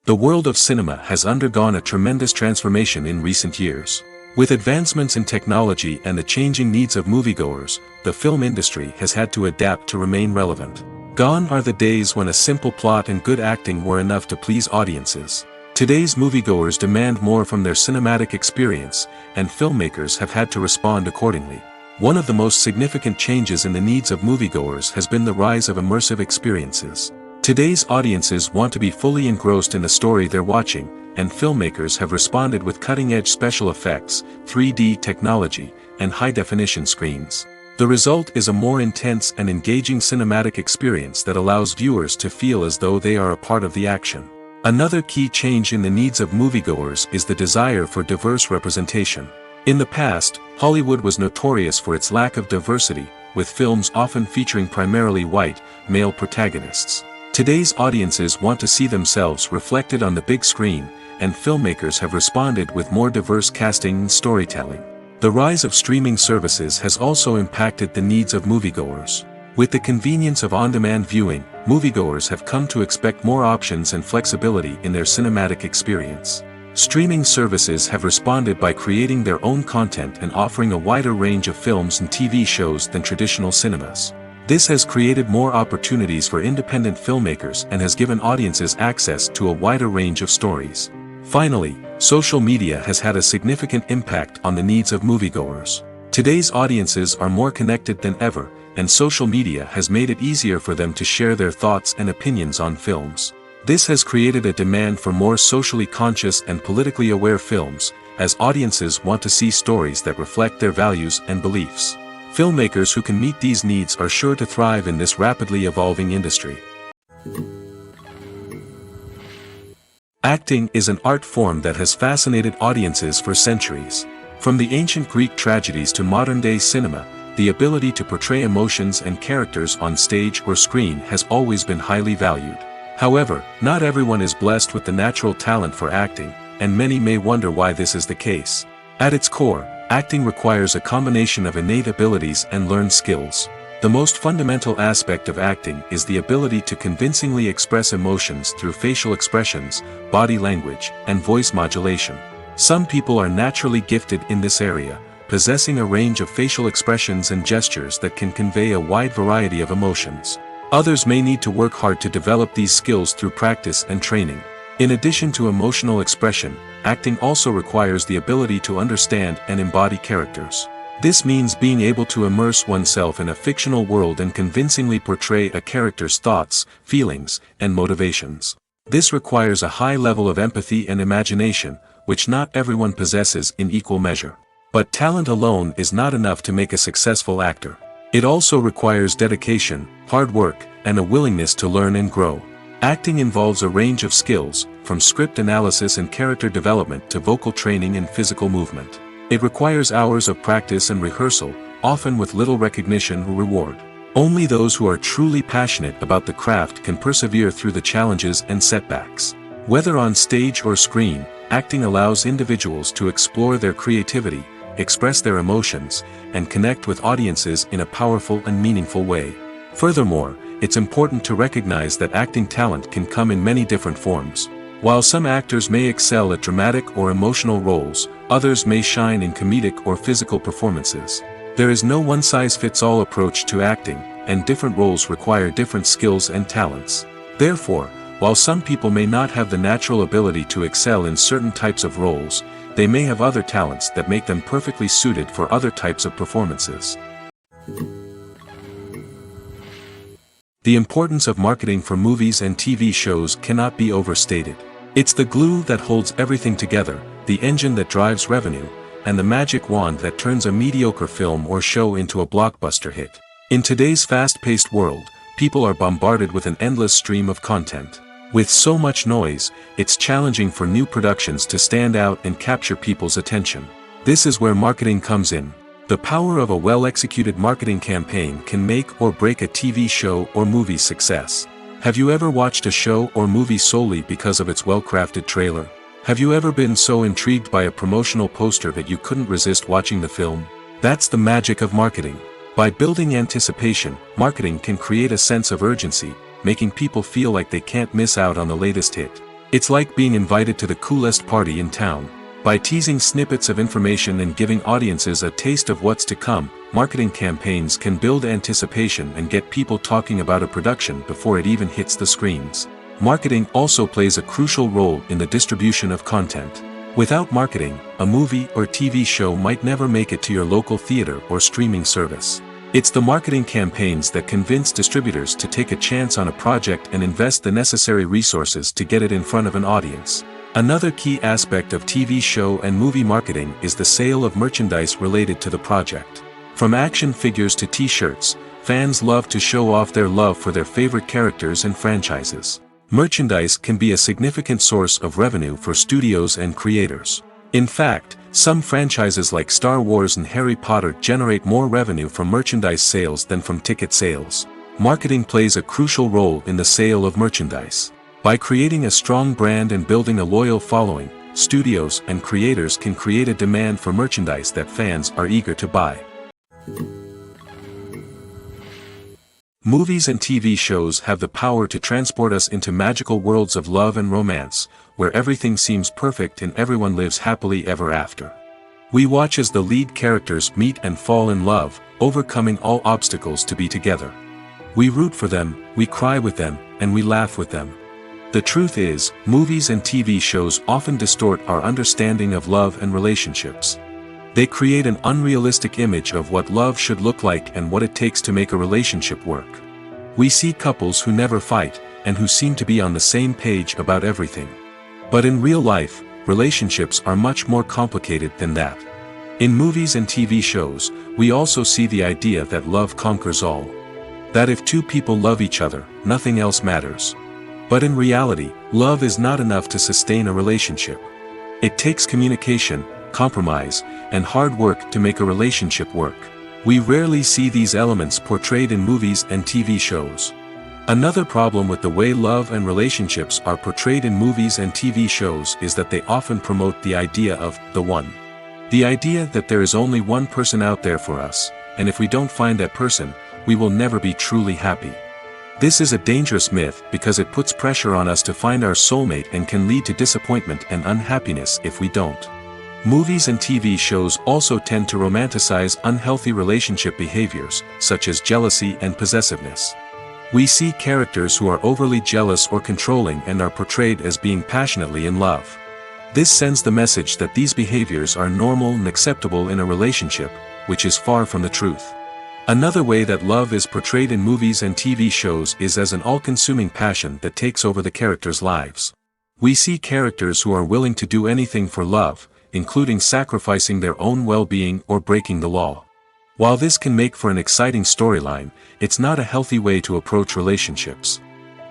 The world of cinema has undergone a tremendous transformation in recent years. With advancements in technology and the changing needs of moviegoers, the film industry has had to adapt to remain relevant. Gone are the days when a simple plot and good acting were enough to please audiences. Today's moviegoers demand more from their cinematic experience, and filmmakers have had to respond accordingly. One of the most significant changes in the needs of moviegoers has been the rise of immersive experiences. Today's audiences want to be fully engrossed in the story they're watching, and filmmakers have responded with cutting-edge special effects, 3D technology, and high-definition screens. The result is a more intense and engaging cinematic experience that allows viewers to feel as though they are a part of the action. Another key change in the needs of moviegoers is the desire for diverse representation. In the past, Hollywood was notorious for its lack of diversity, with films often featuring primarily white, male protagonists. Today's audiences want to see themselves reflected on the big screen, and filmmakers have responded with more diverse casting and storytelling. The rise of streaming services has also impacted the needs of moviegoers. With the convenience of on-demand viewing, moviegoers have come to expect more options and flexibility in their cinematic experience. Streaming services have responded by creating their own content and offering a wider range of films and TV shows than traditional cinemas. This has created more opportunities for independent filmmakers and has given audiences access to a wider range of stories. Finally, social media has had a significant impact on the needs of moviegoers. Today's audiences are more connected than ever, and social media has made it easier for them to share their thoughts and opinions on films. This has created a demand for more socially conscious and politically aware films, as audiences want to see stories that reflect their values and beliefs. Filmmakers who can meet these needs are sure to thrive in this rapidly evolving industry. Acting is an art form that has fascinated audiences for centuries. From the ancient Greek tragedies to modern-day cinema, the ability to portray emotions and characters on stage or screen has always been highly valued. However, not everyone is blessed with the natural talent for acting, and many may wonder why this is the case. At its core, acting requires a combination of innate abilities and learned skills. The most fundamental aspect of acting is the ability to convincingly express emotions through facial expressions, body language, and voice modulation. Some people are naturally gifted in this area, possessing a range of facial expressions and gestures that can convey a wide variety of emotions. Others may need to work hard to develop these skills through practice and training. In addition to emotional expression, acting also requires the ability to understand and embody characters. This means being able to immerse oneself in a fictional world and convincingly portray a character's thoughts, feelings, and motivations. This requires a high level of empathy and imagination, which not everyone possesses in equal measure. But talent alone is not enough to make a successful actor. It also requires dedication, hard work, and a willingness to learn and grow. Acting involves a range of skills, from script analysis and character development to vocal training and physical movement. It requires hours of practice and rehearsal, often with little recognition or reward. Only those who are truly passionate about the craft can persevere through the challenges and setbacks. Whether on stage or screen, acting allows individuals to explore their creativity, express their emotions, and connect with audiences in a powerful and meaningful way. Furthermore, it's important to recognize that acting talent can come in many different forms. While some actors may excel at dramatic or emotional roles, others may shine in comedic or physical performances. There is no one-size-fits-all approach to acting, and different roles require different skills and talents. Therefore, while some people may not have the natural ability to excel in certain types of roles, they may have other talents that make them perfectly suited for other types of performances. The importance of marketing for movies and TV shows cannot be overstated. It's the glue that holds everything together, the engine that drives revenue, and the magic wand that turns a mediocre film or show into a blockbuster hit. In today's fast-paced world, people are bombarded with an endless stream of content. With so much noise, it's challenging for new productions to stand out and capture people's attention. This is where marketing comes in. The power of a well-executed marketing campaign can make or break a TV show or movie's success. Have you ever watched a show or movie solely because of its well-crafted trailer? Have you ever been so intrigued by a promotional poster that you couldn't resist watching the film? That's the magic of marketing. By building anticipation, marketing can create a sense of urgency, making people feel like they can't miss out on the latest hit. It's like being invited to the coolest party in town. By teasing snippets of information and giving audiences a taste of what's to come, marketing campaigns can build anticipation and get people talking about a production before it even hits the screens. Marketing also plays a crucial role in the distribution of content. Without marketing, a movie or TV show might never make it to your local theater or streaming service. It's the marketing campaigns that convince distributors to take a chance on a project and invest the necessary resources to get it in front of an audience. Another key aspect of TV show and movie marketing is the sale of merchandise related to the project. From action figures to t-shirts, fans love to show off their love for their favorite characters and franchises. Merchandise can be a significant source of revenue for studios and creators. In fact, some franchises like Star Wars and Harry Potter generate more revenue from merchandise sales than from ticket sales. Marketing plays a crucial role in the sale of merchandise. By creating a strong brand and building a loyal following, studios and creators can create a demand for merchandise that fans are eager to buy. Movies and TV shows have the power to transport us into magical worlds of love and romance, where everything seems perfect and everyone lives happily ever after. We watch as the lead characters meet and fall in love, overcoming all obstacles to be together. We root for them, we cry with them, and we laugh with them. The truth is, movies and TV shows often distort our understanding of love and relationships. They create an unrealistic image of what love should look like and what it takes to make a relationship work. We see couples who never fight, and who seem to be on the same page about everything. But in real life, relationships are much more complicated than that. In movies and TV shows, we also see the idea that love conquers all. That if two people love each other, nothing else matters. But in reality, love is not enough to sustain a relationship. It takes communication, compromise, and hard work to make a relationship work. We rarely see these elements portrayed in movies and TV shows. Another problem with the way love and relationships are portrayed in movies and TV shows is that they often promote the idea of the one. The idea that there is only one person out there for us, and if we don't find that person, we will never be truly happy. This is a dangerous myth because it puts pressure on us to find our soulmate and can lead to disappointment and unhappiness if we don't. Movies and TV shows also tend to romanticize unhealthy relationship behaviors, such as jealousy and possessiveness. We see characters who are overly jealous or controlling and are portrayed as being passionately in love. This sends the message that these behaviors are normal and acceptable in a relationship, which is far from the truth. Another way that love is portrayed in movies and TV shows is as an all-consuming passion that takes over the characters' lives. We see characters who are willing to do anything for love, including sacrificing their own well-being or breaking the law. While this can make for an exciting storyline, it's not a healthy way to approach relationships.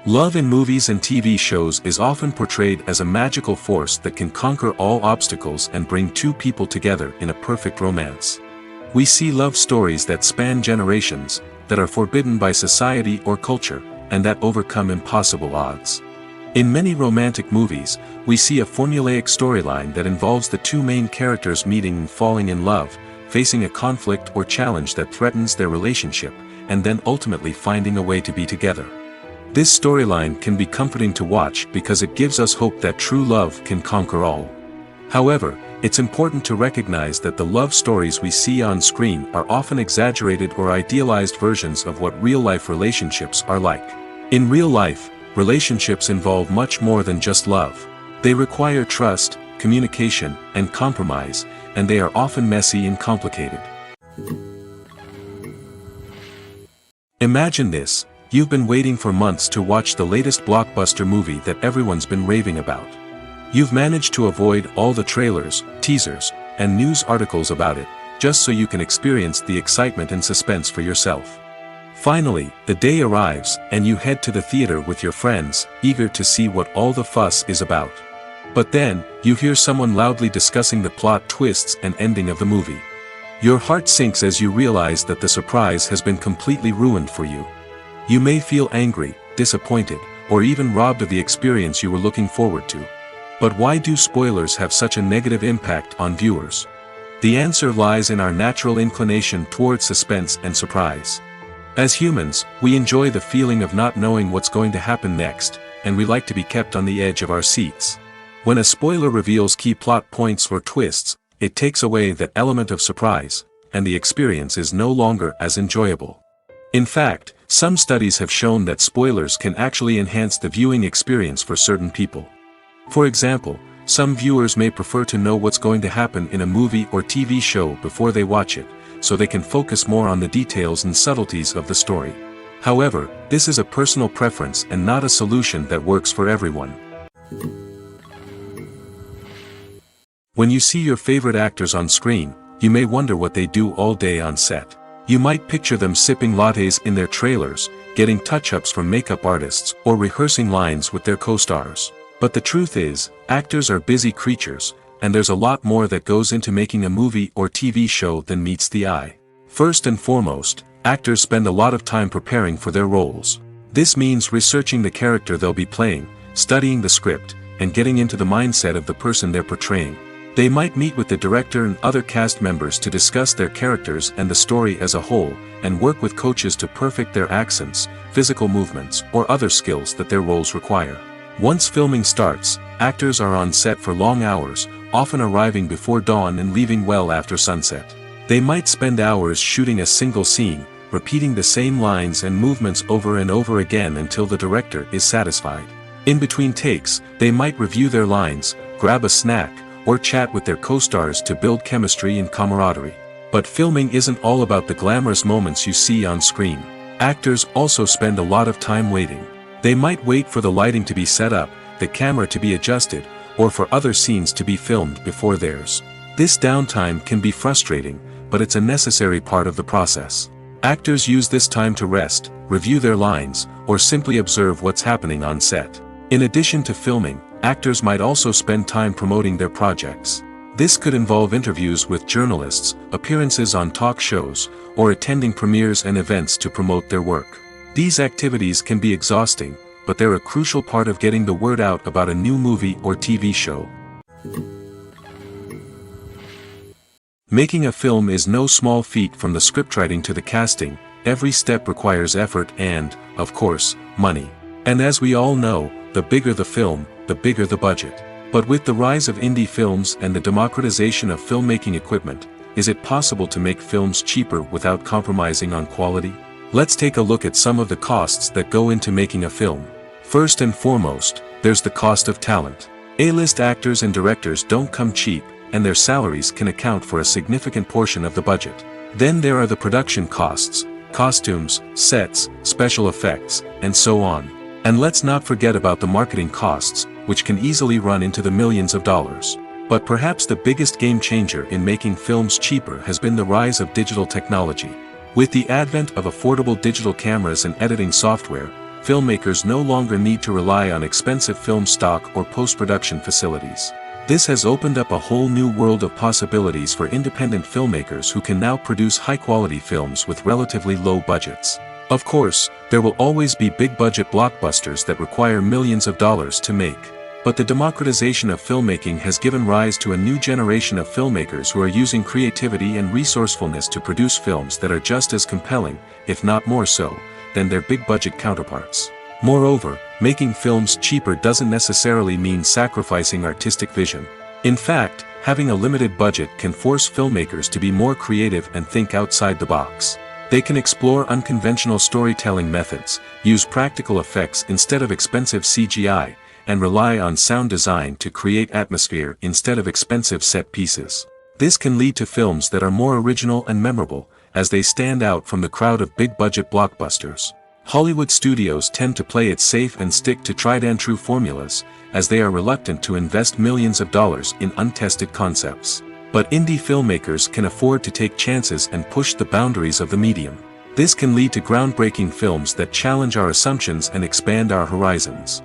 Love in movies and TV shows is often portrayed as a magical force that can conquer all obstacles and bring two people together in a perfect romance. We see love stories that span generations, that are forbidden by society or culture, and that overcome impossible odds. In many romantic movies, we see a formulaic storyline that involves the two main characters meeting and falling in love, facing a conflict or challenge that threatens their relationship, and then ultimately finding a way to be together. This storyline can be comforting to watch because it gives us hope that true love can conquer all. However, it's important to recognize that the love stories we see on screen are often exaggerated or idealized versions of what real-life relationships are like. In real life, relationships involve much more than just love. They require trust, communication, and compromise, and they are often messy and complicated. Imagine this: you've been waiting for months to watch the latest blockbuster movie that everyone's been raving about. You've managed to avoid all the trailers, teasers, and news articles about it, just so you can experience the excitement and suspense for yourself. Finally, the day arrives, and you head to the theater with your friends, eager to see what all the fuss is about. But then, you hear someone loudly discussing the plot twists and ending of the movie. Your heart sinks as you realize that the surprise has been completely ruined for you. You may feel angry, disappointed, or even robbed of the experience you were looking forward to. But why do spoilers have such a negative impact on viewers? The answer lies in our natural inclination towards suspense and surprise. As humans, we enjoy the feeling of not knowing what's going to happen next, and we like to be kept on the edge of our seats. When a spoiler reveals key plot points or twists, it takes away that element of surprise, and the experience is no longer as enjoyable. In fact, some studies have shown that spoilers can actually enhance the viewing experience for certain people. For example, some viewers may prefer to know what's going to happen in a movie or TV show before they watch it, so they can focus more on the details and subtleties of the story. However, this is a personal preference and not a solution that works for everyone. When you see your favorite actors on screen, you may wonder what they do all day on set. You might picture them sipping lattes in their trailers, getting touch-ups from makeup artists, or rehearsing lines with their co-stars. But the truth is, actors are busy creatures, and there's a lot more that goes into making a movie or TV show than meets the eye. First and foremost, actors spend a lot of time preparing for their roles. This means researching the character they'll be playing, studying the script, and getting into the mindset of the person they're portraying. They might meet with the director and other cast members to discuss their characters and the story as a whole, and work with coaches to perfect their accents, physical movements, or other skills that their roles require. Once filming starts, actors are on set for long hours, often arriving before dawn and leaving well after sunset. They might spend hours shooting a single scene, repeating the same lines and movements over and over again until the director is satisfied. In between takes, they might review their lines, grab a snack, or chat with their co-stars to build chemistry and camaraderie. But filming isn't all about the glamorous moments you see on screen. Actors also spend a lot of time waiting. They might wait for the lighting to be set up, the camera to be adjusted, or for other scenes to be filmed before theirs. This downtime can be frustrating, but it's a necessary part of the process. Actors use this time to rest, review their lines, or simply observe what's happening on set. In addition to filming, actors might also spend time promoting their projects. This could involve interviews with journalists, appearances on talk shows, or attending premieres and events to promote their work. These activities can be exhausting, but they're a crucial part of getting the word out about a new movie or TV show. Making a film is no small feat. From the scriptwriting to the casting, every step requires effort and, of course, money. And as we all know, the bigger the film, the bigger the budget. But with the rise of indie films and the democratization of filmmaking equipment, is it possible to make films cheaper without compromising on quality? Let's take a look at some of the costs that go into making a film. First and foremost, there's the cost of talent. A-list actors and directors don't come cheap, and their salaries can account for a significant portion of the budget. Then there are the production costs, costumes, sets, special effects, and so on. And let's not forget about the marketing costs, which can easily run into the millions of dollars. But perhaps the biggest game changer in making films cheaper has been the rise of digital technology. With the advent of affordable digital cameras and editing software, filmmakers no longer need to rely on expensive film stock or post-production facilities. This has opened up a whole new world of possibilities for independent filmmakers who can now produce high-quality films with relatively low budgets. Of course, there will always be big-budget blockbusters that require millions of dollars to make. But the democratization of filmmaking has given rise to a new generation of filmmakers who are using creativity and resourcefulness to produce films that are just as compelling, if not more so, than their big-budget counterparts. Moreover, making films cheaper doesn't necessarily mean sacrificing artistic vision. In fact, having a limited budget can force filmmakers to be more creative and think outside the box. They can explore unconventional storytelling methods, use practical effects instead of expensive CGI, and rely on sound design to create atmosphere instead of expensive set pieces. This can lead to films that are more original and memorable, as they stand out from the crowd of big-budget blockbusters. Hollywood studios tend to play it safe and stick to tried-and-true formulas, as they are reluctant to invest millions of dollars in untested concepts. But indie filmmakers can afford to take chances and push the boundaries of the medium. This can lead to groundbreaking films that challenge our assumptions and expand our horizons.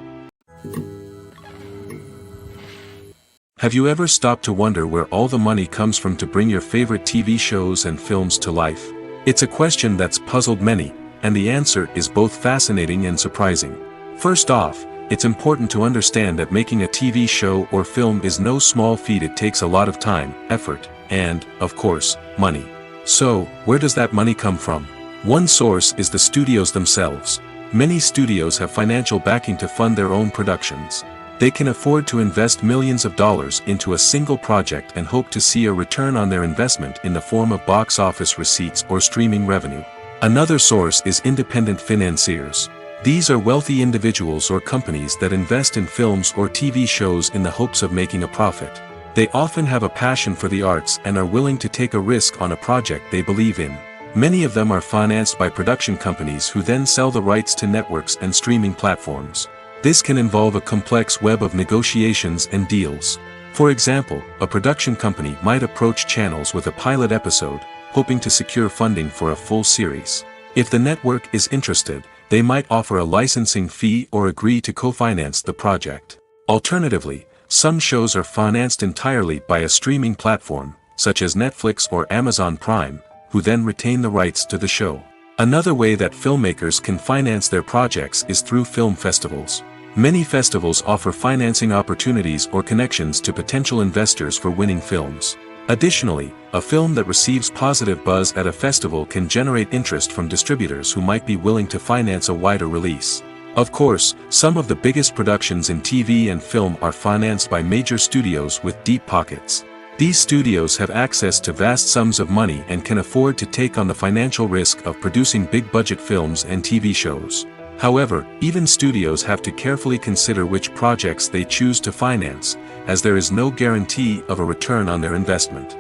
Have you ever stopped to wonder where all the money comes from to bring your favorite TV shows and films to life? It's a question that's puzzled many, and the answer is both fascinating and surprising. First off, it's important to understand that making a TV show or film is no small feat. It takes a lot of time, effort, and, of course, money. So, where does that money come from? One source is the studios themselves. Many studios have financial backing to fund their own productions. They can afford to invest millions of dollars into a single project and hope to see a return on their investment in the form of box office receipts or streaming revenue. Another source is independent financiers. These are wealthy individuals or companies that invest in films or TV shows in the hopes of making a profit. They often have a passion for the arts and are willing to take a risk on a project they believe in. Many of them are financed by production companies who then sell the rights to networks and streaming platforms. This can involve a complex web of negotiations and deals. For example, a production company might approach channels with a pilot episode, hoping to secure funding for a full series. If the network is interested, they might offer a licensing fee or agree to co-finance the project. Alternatively, some shows are financed entirely by a streaming platform, such as Netflix or Amazon Prime, who then retain the rights to the show. Another way that filmmakers can finance their projects is through film festivals. Many festivals offer financing opportunities or connections to potential investors for winning films. Additionally, a film that receives positive buzz at a festival can generate interest from distributors who might be willing to finance a wider release. Of course, some of the biggest productions in TV and film are financed by major studios with deep pockets. These studios have access to vast sums of money and can afford to take on the financial risk of producing big-budget films and TV shows. However, even studios have to carefully consider which projects they choose to finance, as there is no guarantee of a return on their investment.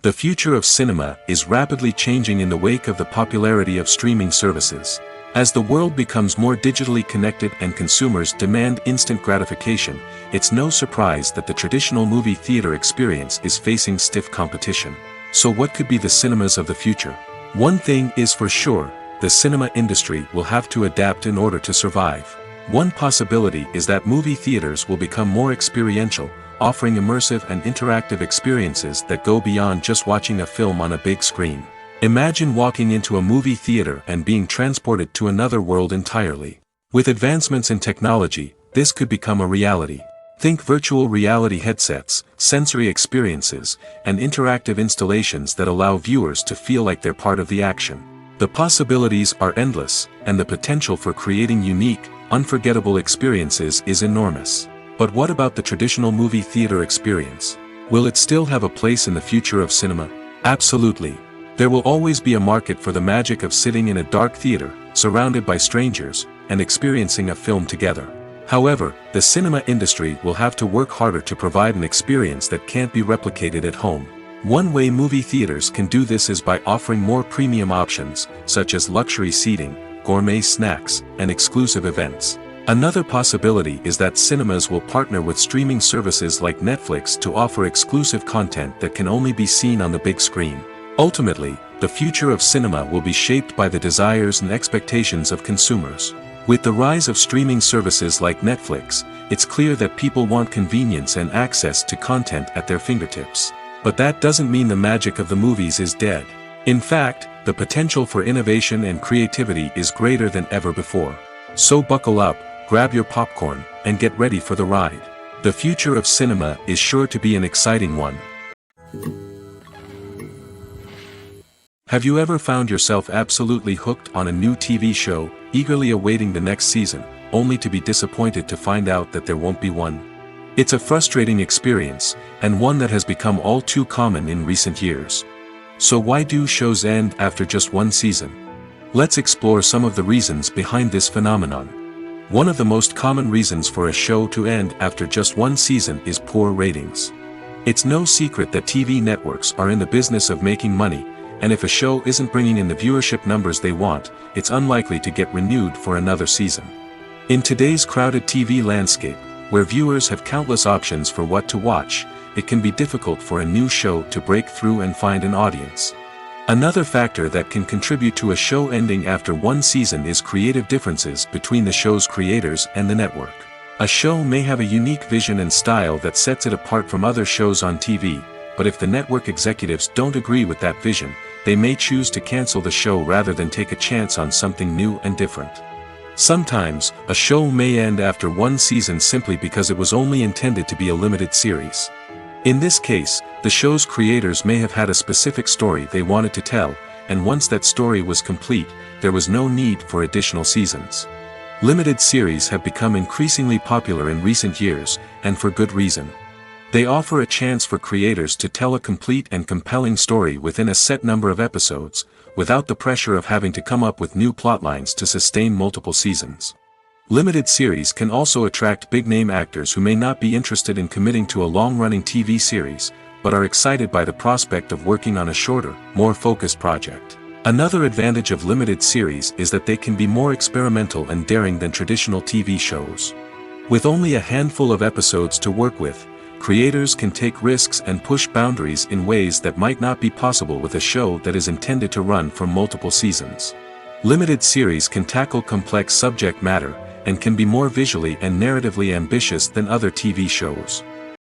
The future of cinema is rapidly changing in the wake of the popularity of streaming services. As the world becomes more digitally connected and consumers demand instant gratification, it's no surprise that the traditional movie theater experience is facing stiff competition. So what could be the cinemas of the future? One thing is for sure, the cinema industry will have to adapt in order to survive. One possibility is that movie theaters will become more experiential, offering immersive and interactive experiences that go beyond just watching a film on a big screen. Imagine walking into a movie theater and being transported to another world entirely. With advancements in technology, this could become a reality. Think virtual reality headsets, sensory experiences, and interactive installations that allow viewers to feel like they're part of the action. The possibilities are endless, and the potential for creating unique, unforgettable experiences is enormous. But what about the traditional movie theater experience? Will it still have a place in the future of cinema? Absolutely. There will always be a market for the magic of sitting in a dark theater, surrounded by strangers, and experiencing a film together. However, the cinema industry will have to work harder to provide an experience that can't be replicated at home. One way movie theaters can do this is by offering more premium options, such as luxury seating, gourmet snacks, and exclusive events. Another possibility is that cinemas will partner with streaming services like Netflix to offer exclusive content that can only be seen on the big screen. Ultimately, the future of cinema will be shaped by the desires and expectations of consumers. With the rise of streaming services like Netflix, it's clear that people want convenience and access to content at their fingertips. But that doesn't mean the magic of the movies is dead. In fact, the potential for innovation and creativity is greater than ever before. So buckle up, grab your popcorn, and get ready for the ride. The future of cinema is sure to be an exciting one. Have you ever found yourself absolutely hooked on a new TV show, eagerly awaiting the next season, only to be disappointed to find out that there won't be one? It's a frustrating experience, and one that has become all too common in recent years. So why do shows end after just one season? Let's explore some of the reasons behind this phenomenon. One of the most common reasons for a show to end after just one season is poor ratings. It's no secret that TV networks are in the business of making money, and if a show isn't bringing in the viewership numbers they want, it's unlikely to get renewed for another season. In today's crowded TV landscape, where viewers have countless options for what to watch, it can be difficult for a new show to break through and find an audience. Another factor that can contribute to a show ending after one season is creative differences between the show's creators and the network. A show may have a unique vision and style that sets it apart from other shows on TV, but if the network executives don't agree with that vision, they may choose to cancel the show rather than take a chance on something new and different. Sometimes, a show may end after one season simply because it was only intended to be a limited series. In this case, the show's creators may have had a specific story they wanted to tell, and once that story was complete, there was no need for additional seasons. Limited series have become increasingly popular in recent years, and for good reason. They offer a chance for creators to tell a complete and compelling story within a set number of episodes, without the pressure of having to come up with new plotlines to sustain multiple seasons. Limited series can also attract big-name actors who may not be interested in committing to a long-running TV series, but are excited by the prospect of working on a shorter, more focused project. Another advantage of limited series is that they can be more experimental and daring than traditional TV shows. With only a handful of episodes to work with, creators can take risks and push boundaries in ways that might not be possible with a show that is intended to run for multiple seasons. Limited series can tackle complex subject matter, and can be more visually and narratively ambitious than other TV shows.